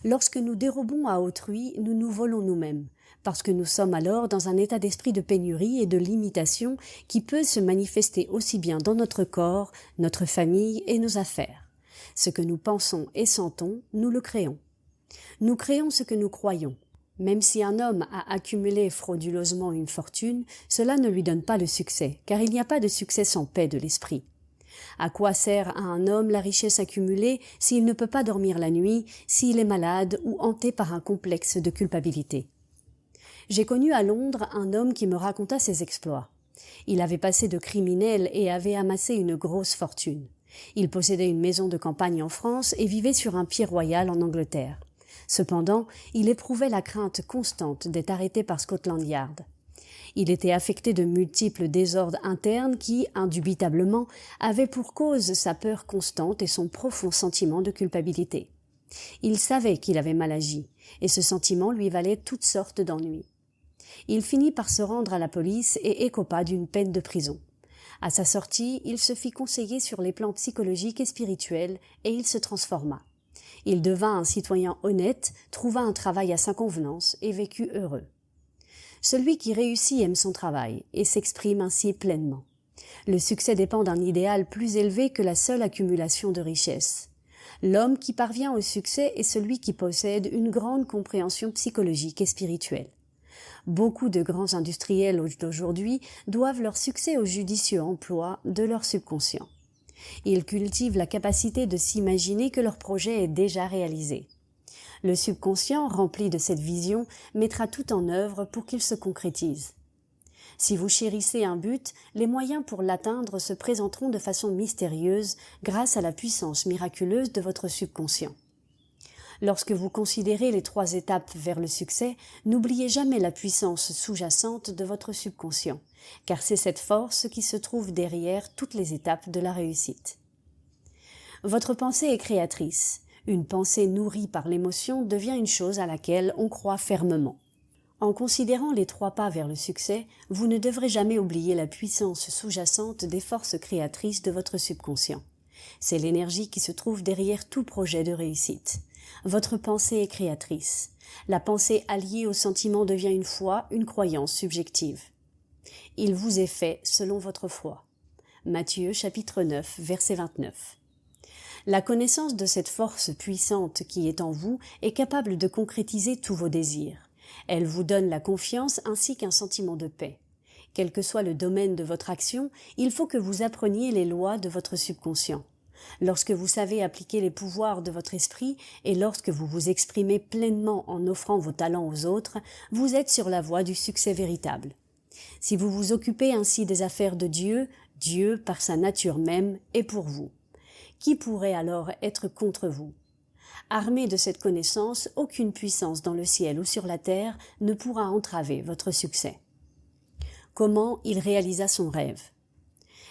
Lorsque nous dérobons à autrui, nous nous volons nous-mêmes, parce que nous sommes alors dans un état d'esprit de pénurie et de limitation qui peut se manifester aussi bien dans notre corps, notre famille et nos affaires. Ce que nous pensons et sentons, nous le créons. Nous créons ce que nous croyons. Même si un homme a accumulé frauduleusement une fortune, cela ne lui donne pas le succès, car il n'y a pas de succès sans paix de l'esprit. À quoi sert à un homme la richesse accumulée s'il ne peut pas dormir la nuit, s'il est malade ou hanté par un complexe de culpabilité ? J'ai connu à Londres un homme qui me raconta ses exploits. Il avait passé de criminel et avait amassé une grosse fortune. Il possédait une maison de campagne en France et vivait sur un pied royal en Angleterre. Cependant, il éprouvait la crainte constante d'être arrêté par Scotland Yard. Il était affecté de multiples désordres internes qui, indubitablement, avaient pour cause sa peur constante et son profond sentiment de culpabilité. Il savait qu'il avait mal agi, et ce sentiment lui valait toutes sortes d'ennuis. Il finit par se rendre à la police et écopa d'une peine de prison. À sa sortie, il se fit conseiller sur les plans psychologiques et spirituels et il se transforma. Il devint un citoyen honnête, trouva un travail à sa convenance et vécut heureux. Celui qui réussit aime son travail et s'exprime ainsi pleinement. Le succès dépend d'un idéal plus élevé que la seule accumulation de richesses. L'homme qui parvient au succès est celui qui possède une grande compréhension psychologique et spirituelle. Beaucoup de grands industriels d'aujourd'hui doivent leur succès au judicieux emploi de leur subconscient. Ils cultivent la capacité de s'imaginer que leur projet est déjà réalisé. Le subconscient, rempli de cette vision, mettra tout en œuvre pour qu'il se concrétise. Si vous chérissez un but, les moyens pour l'atteindre se présenteront de façon mystérieuse grâce à la puissance miraculeuse de votre subconscient. Lorsque vous considérez les 3 étapes vers le succès, n'oubliez jamais la puissance sous-jacente de votre subconscient, car c'est cette force qui se trouve derrière toutes les étapes de la réussite. Votre pensée est créatrice. Une pensée nourrie par l'émotion devient une chose à laquelle on croit fermement. En considérant les 3 pas vers le succès, vous ne devrez jamais oublier la puissance sous-jacente des forces créatrices de votre subconscient. C'est l'énergie qui se trouve derrière tout projet de réussite. Votre pensée est créatrice. La pensée alliée au sentiment devient une foi, une croyance subjective. Il vous est fait selon votre foi. Matthieu chapitre 9, verset 29. La connaissance de cette force puissante qui est en vous est capable de concrétiser tous vos désirs. Elle vous donne la confiance ainsi qu'un sentiment de paix. Quel que soit le domaine de votre action, il faut que vous appreniez les lois de votre subconscient. Lorsque vous savez appliquer les pouvoirs de votre esprit et lorsque vous vous exprimez pleinement en offrant vos talents aux autres, vous êtes sur la voie du succès véritable. Si vous vous occupez ainsi des affaires de Dieu, Dieu, par sa nature même, est pour vous. Qui pourrait alors être contre vous ? Armé de cette connaissance, aucune puissance dans le ciel ou sur la terre ne pourra entraver votre succès. Comment il réalisa son rêve ?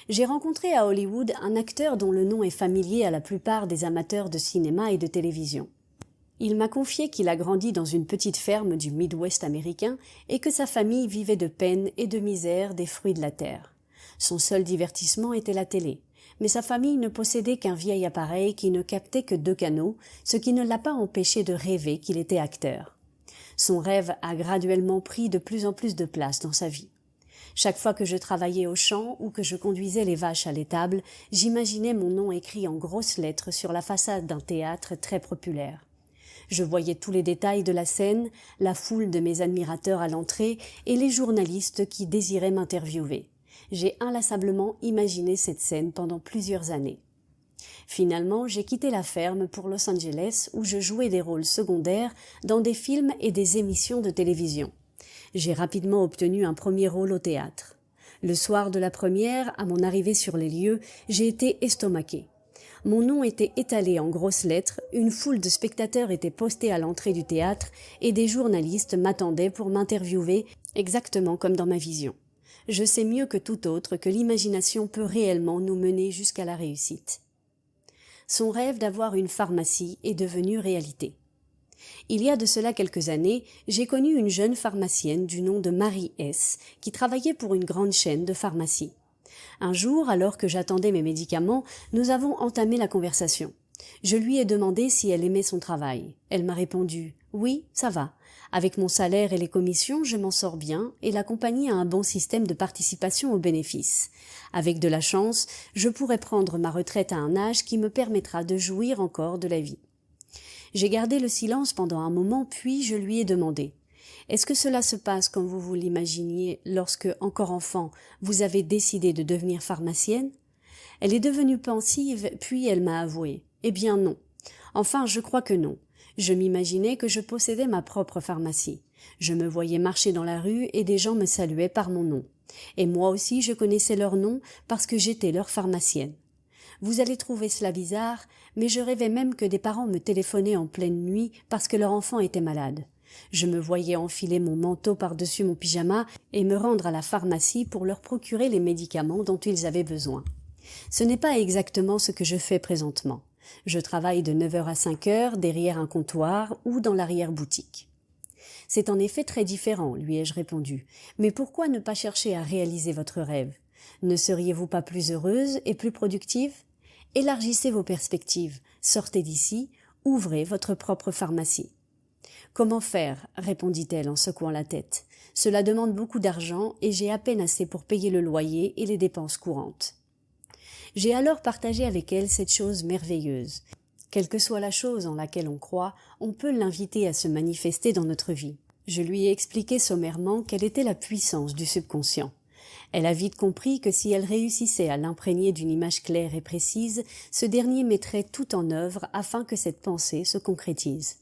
J'ai rencontré à Hollywood un acteur dont le nom est familier à la plupart des amateurs de cinéma et de télévision. Il m'a confié qu'il a grandi dans une petite ferme du Midwest américain et que sa famille vivait de peine et de misère des fruits de la terre. Son seul divertissement était la télé. Mais sa famille ne possédait qu'un vieil appareil qui ne captait que 2 canaux, ce qui ne l'a pas empêché de rêver qu'il était acteur. Son rêve a graduellement pris de plus en plus de place dans sa vie. Chaque fois que je travaillais au champ ou que je conduisais les vaches à l'étable, j'imaginais mon nom écrit en grosses lettres sur la façade d'un théâtre très populaire. Je voyais tous les détails de la scène, la foule de mes admirateurs à l'entrée et les journalistes qui désiraient m'interviewer. J'ai inlassablement imaginé cette scène pendant plusieurs années. Finalement, j'ai quitté la ferme pour Los Angeles où je jouais des rôles secondaires dans des films et des émissions de télévision. J'ai rapidement obtenu un premier rôle au théâtre. Le soir de la première, à mon arrivée sur les lieux, j'ai été estomaquée. Mon nom était étalé en grosses lettres, une foule de spectateurs était postée à l'entrée du théâtre et des journalistes m'attendaient pour m'interviewer exactement comme dans ma vision. Je sais mieux que tout autre que l'imagination peut réellement nous mener jusqu'à la réussite. Son rêve d'avoir une pharmacie est devenu réalité. Il y a de cela quelques années, j'ai connu une jeune pharmacienne du nom de Marie S. qui travaillait pour une grande chaîne de pharmacie. Un jour, alors que j'attendais mes médicaments, nous avons entamé la conversation. Je lui ai demandé si elle aimait son travail. Elle m'a répondu « Oui, ça va. Avec mon salaire et les commissions, je m'en sors bien et la compagnie a un bon système de participation aux bénéfices. Avec de la chance, je pourrai prendre ma retraite à un âge qui me permettra de jouir encore de la vie. » J'ai gardé le silence pendant un moment, puis je lui ai demandé « Est-ce que cela se passe comme vous l'imaginiez lorsque, encore enfant, vous avez décidé de devenir pharmacienne ?» Elle est devenue pensive, puis elle m'a avoué « Eh bien non. Enfin, je crois que non. Je m'imaginais que je possédais ma propre pharmacie. Je me voyais marcher dans la rue et des gens me saluaient par mon nom. Et moi aussi je connaissais leur nom parce que j'étais leur pharmacienne. Vous allez trouver cela bizarre, mais je rêvais même que des parents me téléphonaient en pleine nuit parce que leur enfant était malade. Je me voyais enfiler mon manteau par-dessus mon pyjama et me rendre à la pharmacie pour leur procurer les médicaments dont ils avaient besoin. Ce n'est pas exactement ce que je fais présentement. Je travaille de 9h à 5h derrière un comptoir ou dans l'arrière-boutique. C'est en effet très différent, lui ai-je répondu. Mais pourquoi ne pas chercher à réaliser votre rêve? Ne seriez-vous pas plus heureuse et plus productive? Élargissez vos perspectives, sortez d'ici, ouvrez votre propre pharmacie. Comment faire? Répondit-elle en secouant la tête. Cela demande beaucoup d'argent et j'ai à peine assez pour payer le loyer et les dépenses courantes. J'ai alors partagé avec elle cette chose merveilleuse. Quelle que soit la chose en laquelle on croit, on peut l'inviter à se manifester dans notre vie. Je lui ai expliqué sommairement quelle était la puissance du subconscient. Elle a vite compris que si elle réussissait à l'imprégner d'une image claire et précise, ce dernier mettrait tout en œuvre afin que cette pensée se concrétise.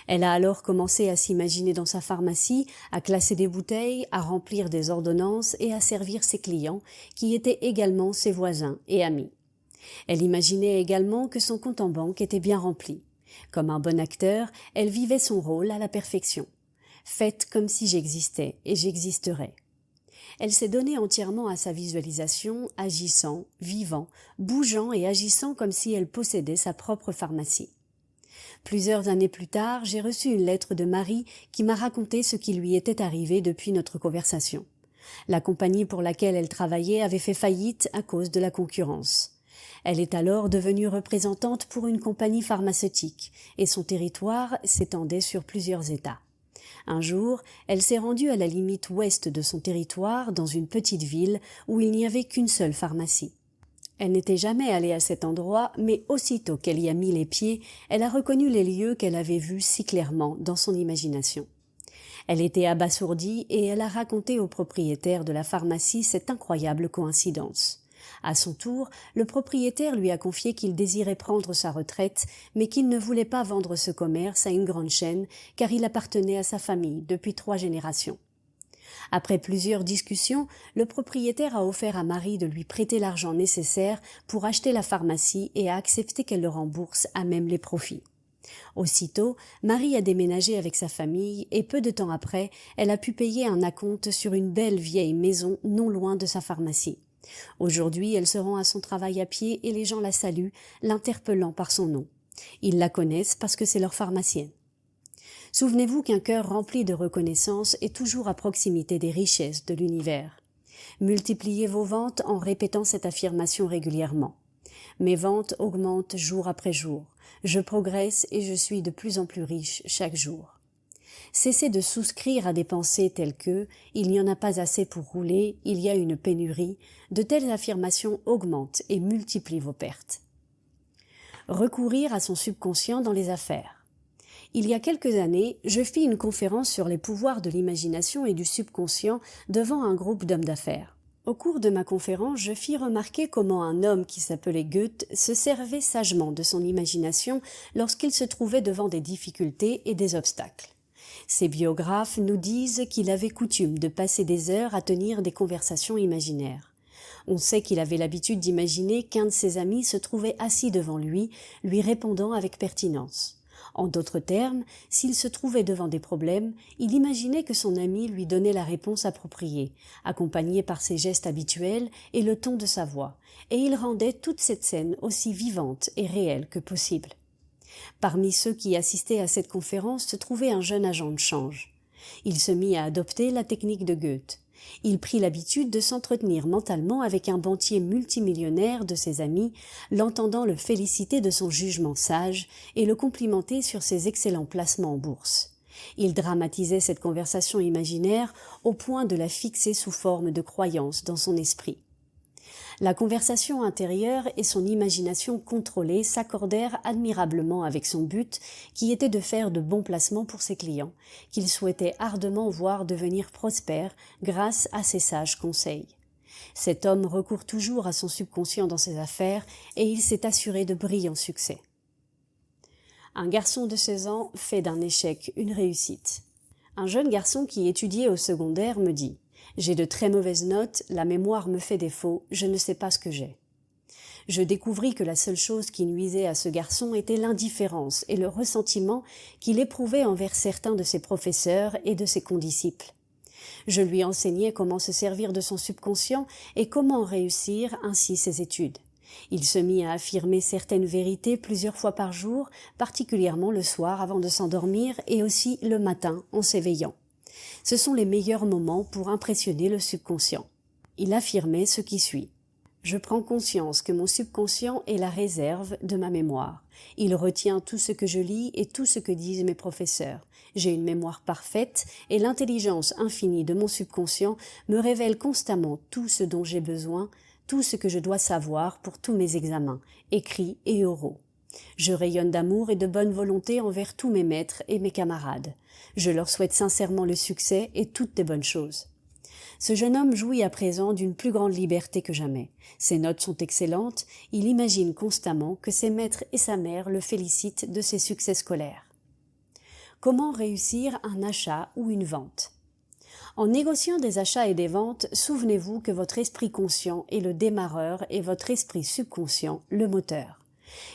Elle a alors commencé à s'imaginer dans sa pharmacie, à classer des bouteilles, à remplir des ordonnances et à servir ses clients, qui étaient également ses voisins et amis. Elle imaginait également que son compte en banque était bien rempli. Comme un bon acteur, elle vivait son rôle à la perfection. Faites comme si j'existais et j'existerais. Elle s'est donnée entièrement à sa visualisation, agissant, vivant, bougeant et agissant comme si elle possédait sa propre pharmacie. Plusieurs années plus tard, j'ai reçu une lettre de Marie qui m'a raconté ce qui lui était arrivé depuis notre conversation. La compagnie pour laquelle elle travaillait avait fait faillite à cause de la concurrence. Elle est alors devenue représentante pour une compagnie pharmaceutique et son territoire s'étendait sur plusieurs États. Un jour, elle s'est rendue à la limite ouest de son territoire, dans une petite ville où il n'y avait qu'une seule pharmacie. Elle n'était jamais allée à cet endroit, mais aussitôt qu'elle y a mis les pieds, elle a reconnu les lieux qu'elle avait vus si clairement dans son imagination. Elle était abasourdie et elle a raconté au propriétaire de la pharmacie cette incroyable coïncidence. À son tour, le propriétaire lui a confié qu'il désirait prendre sa retraite, mais qu'il ne voulait pas vendre ce commerce à une grande chaîne, car il appartenait à sa famille depuis 3 générations. Après plusieurs discussions, le propriétaire a offert à Marie de lui prêter l'argent nécessaire pour acheter la pharmacie et a accepté qu'elle le rembourse à même les profits. Aussitôt, Marie a déménagé avec sa famille et peu de temps après, elle a pu payer un acompte sur une belle vieille maison non loin de sa pharmacie. Aujourd'hui, elle se rend à son travail à pied et les gens la saluent, l'interpellant par son nom. Ils la connaissent parce que c'est leur pharmacienne. Souvenez-vous qu'un cœur rempli de reconnaissance est toujours à proximité des richesses de l'univers. Multipliez vos ventes en répétant cette affirmation régulièrement. Mes ventes augmentent jour après jour. Je progresse et je suis de plus en plus riche chaque jour. Cessez de souscrire à des pensées telles que « il n'y en a pas assez pour rouler, il y a une pénurie ». De telles affirmations augmentent et multiplient vos pertes. Recourir à son subconscient dans les affaires. Il y a quelques années, je fis une conférence sur les pouvoirs de l'imagination et du subconscient devant un groupe d'hommes d'affaires. Au cours de ma conférence, je fis remarquer comment un homme qui s'appelait Goethe se servait sagement de son imagination lorsqu'il se trouvait devant des difficultés et des obstacles. Ses biographes nous disent qu'il avait coutume de passer des heures à tenir des conversations imaginaires. On sait qu'il avait l'habitude d'imaginer qu'un de ses amis se trouvait assis devant lui répondant avec pertinence. En d'autres termes, s'il se trouvait devant des problèmes, il imaginait que son ami lui donnait la réponse appropriée, accompagnée par ses gestes habituels et le ton de sa voix, et il rendait toute cette scène aussi vivante et réelle que possible. Parmi ceux qui assistaient à cette conférence se trouvait un jeune agent de change. Il se mit à adopter la technique de Goethe. Il prit l'habitude de s'entretenir mentalement avec un banquier multimillionnaire de ses amis, l'entendant le féliciter de son jugement sage et le complimenter sur ses excellents placements en bourse. Il dramatisait cette conversation imaginaire au point de la fixer sous forme de croyance dans son esprit. La conversation intérieure et son imagination contrôlée s'accordèrent admirablement avec son but, qui était de faire de bons placements pour ses clients, qu'il souhaitait ardemment voir devenir prospères grâce à ses sages conseils. Cet homme recourt toujours à son subconscient dans ses affaires et il s'est assuré de brillants succès. Un garçon de 16 ans fait d'un échec une réussite. Un jeune garçon qui étudiait au secondaire me dit « J'ai de très mauvaises notes, la mémoire me fait défaut, je ne sais pas ce que j'ai. » Je découvris que la seule chose qui nuisait à ce garçon était l'indifférence et le ressentiment qu'il éprouvait envers certains de ses professeurs et de ses condisciples. Je lui enseignai comment se servir de son subconscient et comment réussir ainsi ses études. Il se mit à affirmer certaines vérités plusieurs fois par jour, particulièrement le soir avant de s'endormir et aussi le matin en s'éveillant. Ce sont les meilleurs moments pour impressionner le subconscient. Il affirmait ce qui suit. Je prends conscience que mon subconscient est la réserve de ma mémoire. Il retient tout ce que je lis et tout ce que disent mes professeurs. J'ai une mémoire parfaite et l'intelligence infinie de mon subconscient me révèle constamment tout ce dont j'ai besoin, tout ce que je dois savoir pour tous mes examens, écrits et oraux. Je rayonne d'amour et de bonne volonté envers tous mes maîtres et mes camarades. Je leur souhaite sincèrement le succès et toutes les bonnes choses. Ce jeune homme jouit à présent d'une plus grande liberté que jamais. Ses notes sont excellentes, il imagine constamment que ses maîtres et sa mère le félicitent de ses succès scolaires. Comment réussir un achat ou une vente? En négociant des achats et des ventes, souvenez-vous que votre esprit conscient est le démarreur et votre esprit subconscient le moteur.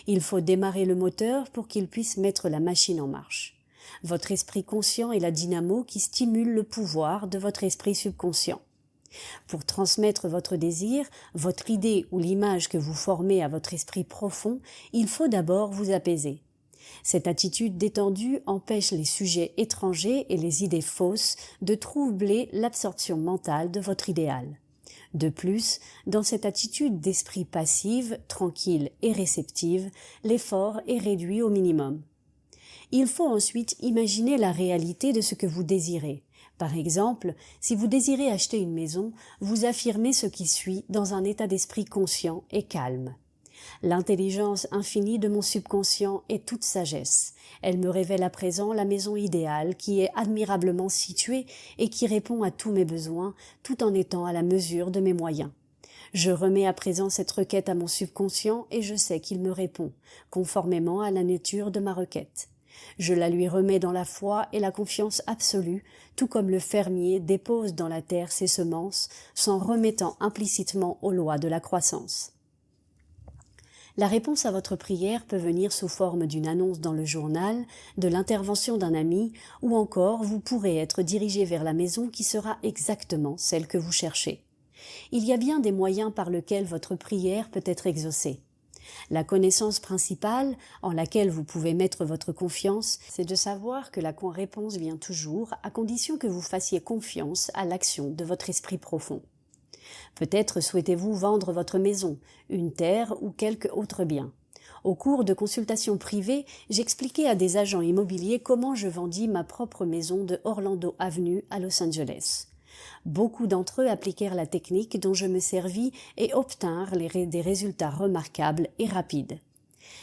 Il faut démarrer le moteur pour qu'il puisse mettre la machine en marche. Votre esprit conscient est la dynamo qui stimule le pouvoir de votre esprit subconscient. Pour transmettre votre désir, votre idée ou l'image que vous formez à votre esprit profond, il faut d'abord vous apaiser. Cette attitude détendue empêche les sujets étrangers et les idées fausses de troubler l'absorption mentale de votre idéal. De plus, dans cette attitude d'esprit passive, tranquille et réceptive, l'effort est réduit au minimum. Il faut ensuite imaginer la réalité de ce que vous désirez. Par exemple, si vous désirez acheter une maison, vous affirmez ce qui suit dans un état d'esprit conscient et calme. L'intelligence infinie de mon subconscient est toute sagesse. Elle me révèle à présent la maison idéale qui est admirablement située et qui répond à tous mes besoins tout en étant à la mesure de mes moyens. Je remets à présent cette requête à mon subconscient et je sais qu'il me répond, conformément à la nature de ma requête. Je la lui remets dans la foi et la confiance absolue, tout comme le fermier dépose dans la terre ses semences, s'en remettant implicitement aux lois de la croissance. La réponse à votre prière peut venir sous forme d'une annonce dans le journal, de l'intervention d'un ami, ou encore vous pourrez être dirigé vers la maison qui sera exactement celle que vous cherchez. Il y a bien des moyens par lesquels votre prière peut être exaucée. La connaissance principale, en laquelle vous pouvez mettre votre confiance, c'est de savoir que la réponse vient toujours, à condition que vous fassiez confiance à l'action de votre esprit profond. Peut-être souhaitez-vous vendre votre maison, une terre ou quelque autre bien. Au cours de consultations privées, j'expliquais à des agents immobiliers comment je vendis ma propre maison de Orlando Avenue à Los Angeles. Beaucoup d'entre eux appliquèrent la technique dont je me servis et obtinrent des résultats remarquables et rapides.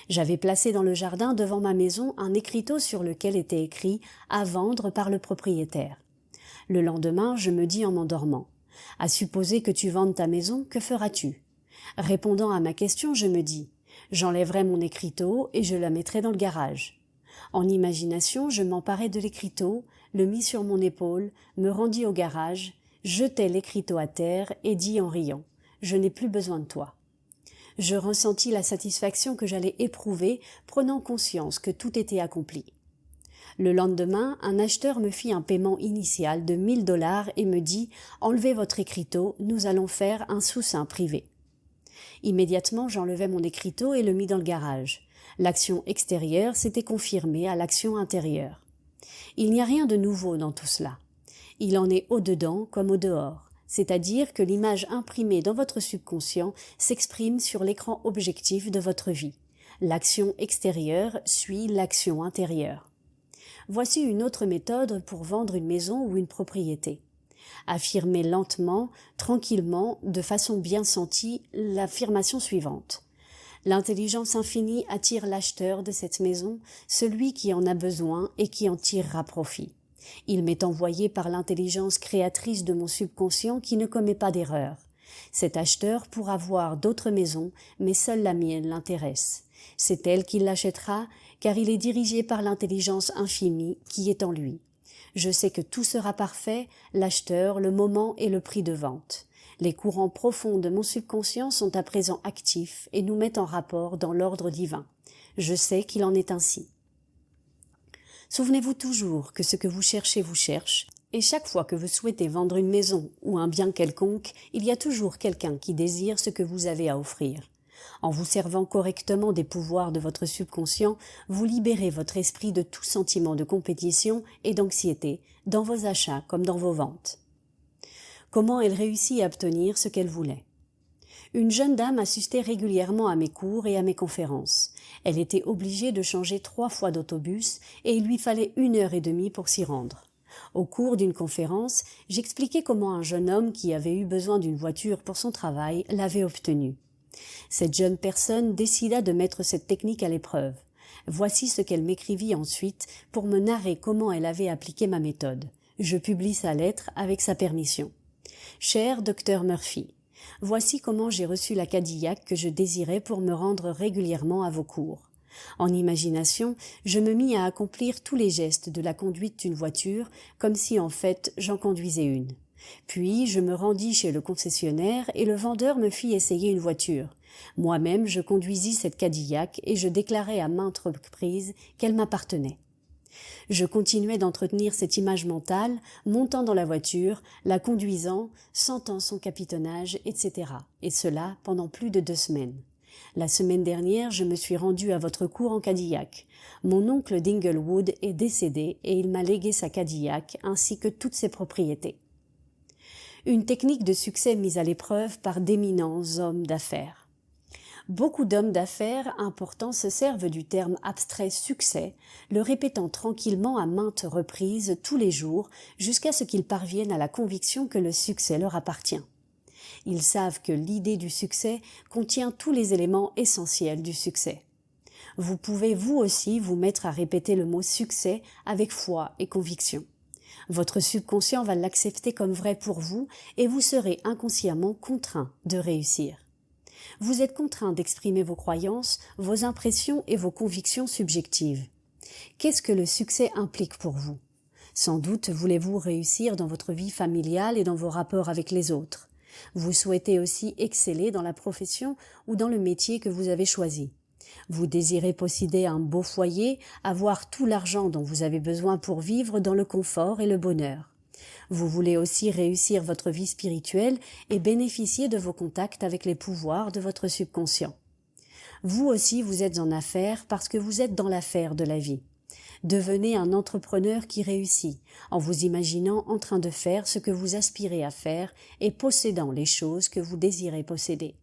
J'avais placé dans le jardin devant ma maison un écriteau sur lequel était écrit « À vendre par le propriétaire ». Le lendemain, je me dis en m'endormant « À supposer que tu vendes ta maison, que feras-tu » Répondant à ma question, je me dis « J'enlèverai mon écriteau et je la mettrai dans le garage ». En imagination, je m'emparai de l'écriteau, le mis sur mon épaule, me rendis au garage, jetai l'écriteau à terre et dis en riant « Je n'ai plus besoin de toi ». Je ressentis la satisfaction que j'allais éprouver, prenant conscience que tout était accompli. Le lendemain, un acheteur me fit un paiement initial de $1000 et me dit « Enlevez votre écriteau, nous allons faire un sous-seing privé ». Immédiatement, j'enlevai mon écriteau et le mis dans le garage. L'action extérieure s'était confirmée à l'action intérieure. Il n'y a rien de nouveau dans tout cela. Il en est au-dedans comme au-dehors, c'est-à-dire que l'image imprimée dans votre subconscient s'exprime sur l'écran objectif de votre vie. L'action extérieure suit l'action intérieure. Voici une autre méthode pour vendre une maison ou une propriété. Affirmez lentement, tranquillement, de façon bien sentie, l'affirmation suivante. L'intelligence infinie attire l'acheteur de cette maison, celui qui en a besoin et qui en tirera profit. Il m'est envoyé par l'intelligence créatrice de mon subconscient qui ne commet pas d'erreur. Cet acheteur pourra voir d'autres maisons, mais seule la mienne l'intéresse. C'est elle qui l'achètera, car il est dirigé par l'intelligence infinie qui est en lui. Je sais que tout sera parfait, l'acheteur, le moment et le prix de vente. Les courants profonds de mon subconscient sont à présent actifs et nous mettent en rapport dans l'ordre divin. Je sais qu'il en est ainsi. Souvenez-vous toujours que ce que vous cherchez vous cherche, et chaque fois que vous souhaitez vendre une maison ou un bien quelconque, il y a toujours quelqu'un qui désire ce que vous avez à offrir. En vous servant correctement des pouvoirs de votre subconscient, vous libérez votre esprit de tout sentiment de compétition et d'anxiété, dans vos achats comme dans vos ventes. Comment elle réussit à obtenir ce qu'elle voulait? Une jeune dame assistait régulièrement à mes cours et à mes conférences. Elle était obligée de changer 3 fois d'autobus et il lui fallait 1h30 pour s'y rendre. Au cours d'une conférence, j'expliquais comment un jeune homme qui avait eu besoin d'une voiture pour son travail l'avait obtenue. Cette jeune personne décida de mettre cette technique à l'épreuve. Voici ce qu'elle m'écrivit ensuite pour me narrer comment elle avait appliqué ma méthode. Je publie sa lettre avec sa permission. Cher Dr Murphy, voici comment j'ai reçu la Cadillac que je désirais pour me rendre régulièrement à vos cours. En imagination, je me mis à accomplir tous les gestes de la conduite d'une voiture, comme si en fait j'en conduisais une. Puis je me rendis chez le concessionnaire et le vendeur me fit essayer une voiture. Moi-même, je conduisis cette Cadillac et je déclarai à maintes reprises qu'elle m'appartenait. Je continuais d'entretenir cette image mentale, montant dans la voiture, la conduisant, sentant son capitonnage, etc. Et cela pendant plus de 2 semaines. La semaine dernière, je me suis rendu à votre cours en Cadillac. Mon oncle d'Inglewood est décédé et il m'a légué sa Cadillac ainsi que toutes ses propriétés. Une technique de succès mise à l'épreuve par d'éminents hommes d'affaires. Beaucoup d'hommes d'affaires importants se servent du terme abstrait succès, le répétant tranquillement à maintes reprises tous les jours jusqu'à ce qu'ils parviennent à la conviction que le succès leur appartient. Ils savent que l'idée du succès contient tous les éléments essentiels du succès. Vous pouvez vous aussi vous mettre à répéter le mot succès avec foi et conviction. Votre subconscient va l'accepter comme vrai pour vous et vous serez inconsciemment contraint de réussir. Vous êtes contraint d'exprimer vos croyances, vos impressions et vos convictions subjectives. Qu'est-ce que le succès implique pour vous? Sans doute voulez-vous réussir dans votre vie familiale et dans vos rapports avec les autres. Vous souhaitez aussi exceller dans la profession ou dans le métier que vous avez choisi. Vous désirez posséder un beau foyer, avoir tout l'argent dont vous avez besoin pour vivre dans le confort et le bonheur. Vous voulez aussi réussir votre vie spirituelle et bénéficier de vos contacts avec les pouvoirs de votre subconscient. Vous aussi, vous êtes en affaires parce que vous êtes dans l'affaire de la vie. Devenez un entrepreneur qui réussit, en vous imaginant en train de faire ce que vous aspirez à faire et possédant les choses que vous désirez posséder.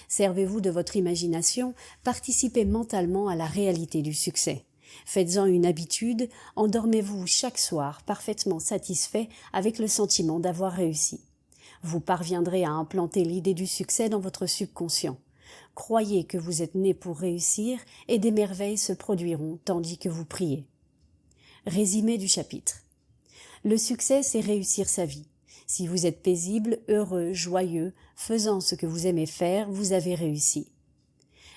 Servez-vous de votre imagination, participez mentalement à la réalité du succès. Faites-en une habitude, endormez-vous chaque soir parfaitement satisfait avec le sentiment d'avoir réussi. Vous parviendrez à implanter l'idée du succès dans votre subconscient. Croyez que vous êtes né pour réussir et des merveilles se produiront tandis que vous priez. Résumé du chapitre. Le succès, c'est réussir sa vie. Si vous êtes paisible, heureux, joyeux, faisant ce que vous aimez faire, vous avez réussi.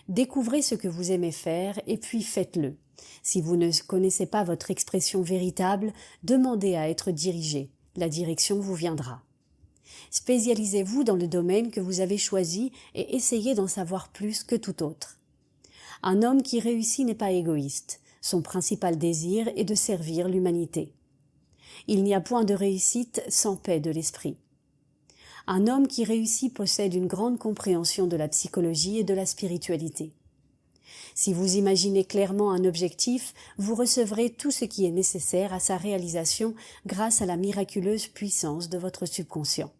Découvrez ce que vous aimez faire et puis faites-le. Si vous ne connaissez pas votre expression véritable, demandez à être dirigé. La direction vous viendra. Spécialisez-vous dans le domaine que vous avez choisi et essayez d'en savoir plus que tout autre. Un homme qui réussit n'est pas égoïste. Son principal désir est de servir l'humanité. Il n'y a point de réussite sans paix de l'esprit. Un homme qui réussit possède une grande compréhension de la psychologie et de la spiritualité. Si vous imaginez clairement un objectif, vous recevrez tout ce qui est nécessaire à sa réalisation grâce à la miraculeuse puissance de votre subconscient.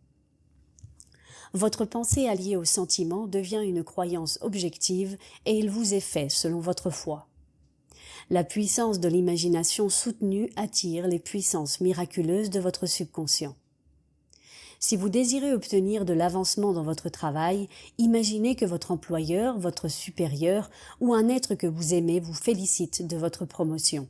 Votre pensée alliée au sentiment devient une croyance objective et il vous est fait selon votre foi. La puissance de l'imagination soutenue attire les puissances miraculeuses de votre subconscient. Si vous désirez obtenir de l'avancement dans votre travail, imaginez que votre employeur, votre supérieur ou un être que vous aimez vous félicite de votre promotion.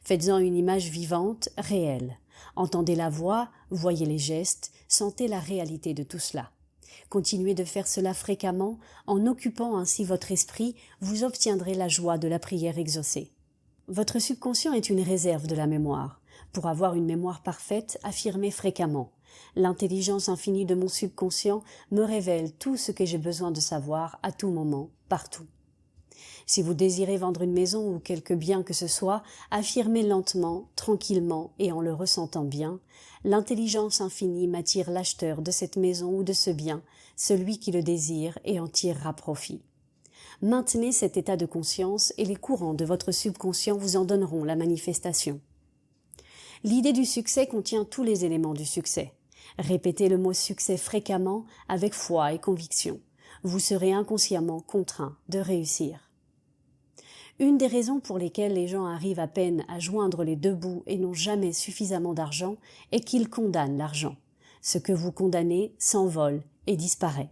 Faites-en une image vivante, réelle. Entendez la voix, voyez les gestes, sentez la réalité de tout cela. Continuez de faire cela fréquemment, en occupant ainsi votre esprit, vous obtiendrez la joie de la prière exaucée. Votre subconscient est une réserve de la mémoire. Pour avoir une mémoire parfaite, affirmez fréquemment. L'intelligence infinie de mon subconscient me révèle tout ce que j'ai besoin de savoir à tout moment, partout. Si vous désirez vendre une maison ou quelque bien que ce soit, affirmez lentement, tranquillement et en le ressentant bien. L'intelligence infinie m'attire l'acheteur de cette maison ou de ce bien, celui qui le désire et en tirera profit. Maintenez cet état de conscience et les courants de votre subconscient vous en donneront la manifestation. L'idée du succès contient tous les éléments du succès. Répétez le mot succès fréquemment avec foi et conviction. Vous serez inconsciemment contraint de réussir. Une des raisons pour lesquelles les gens arrivent à peine à joindre les deux bouts et n'ont jamais suffisamment d'argent est qu'ils condamnent l'argent. Ce que vous condamnez s'envole et disparaît.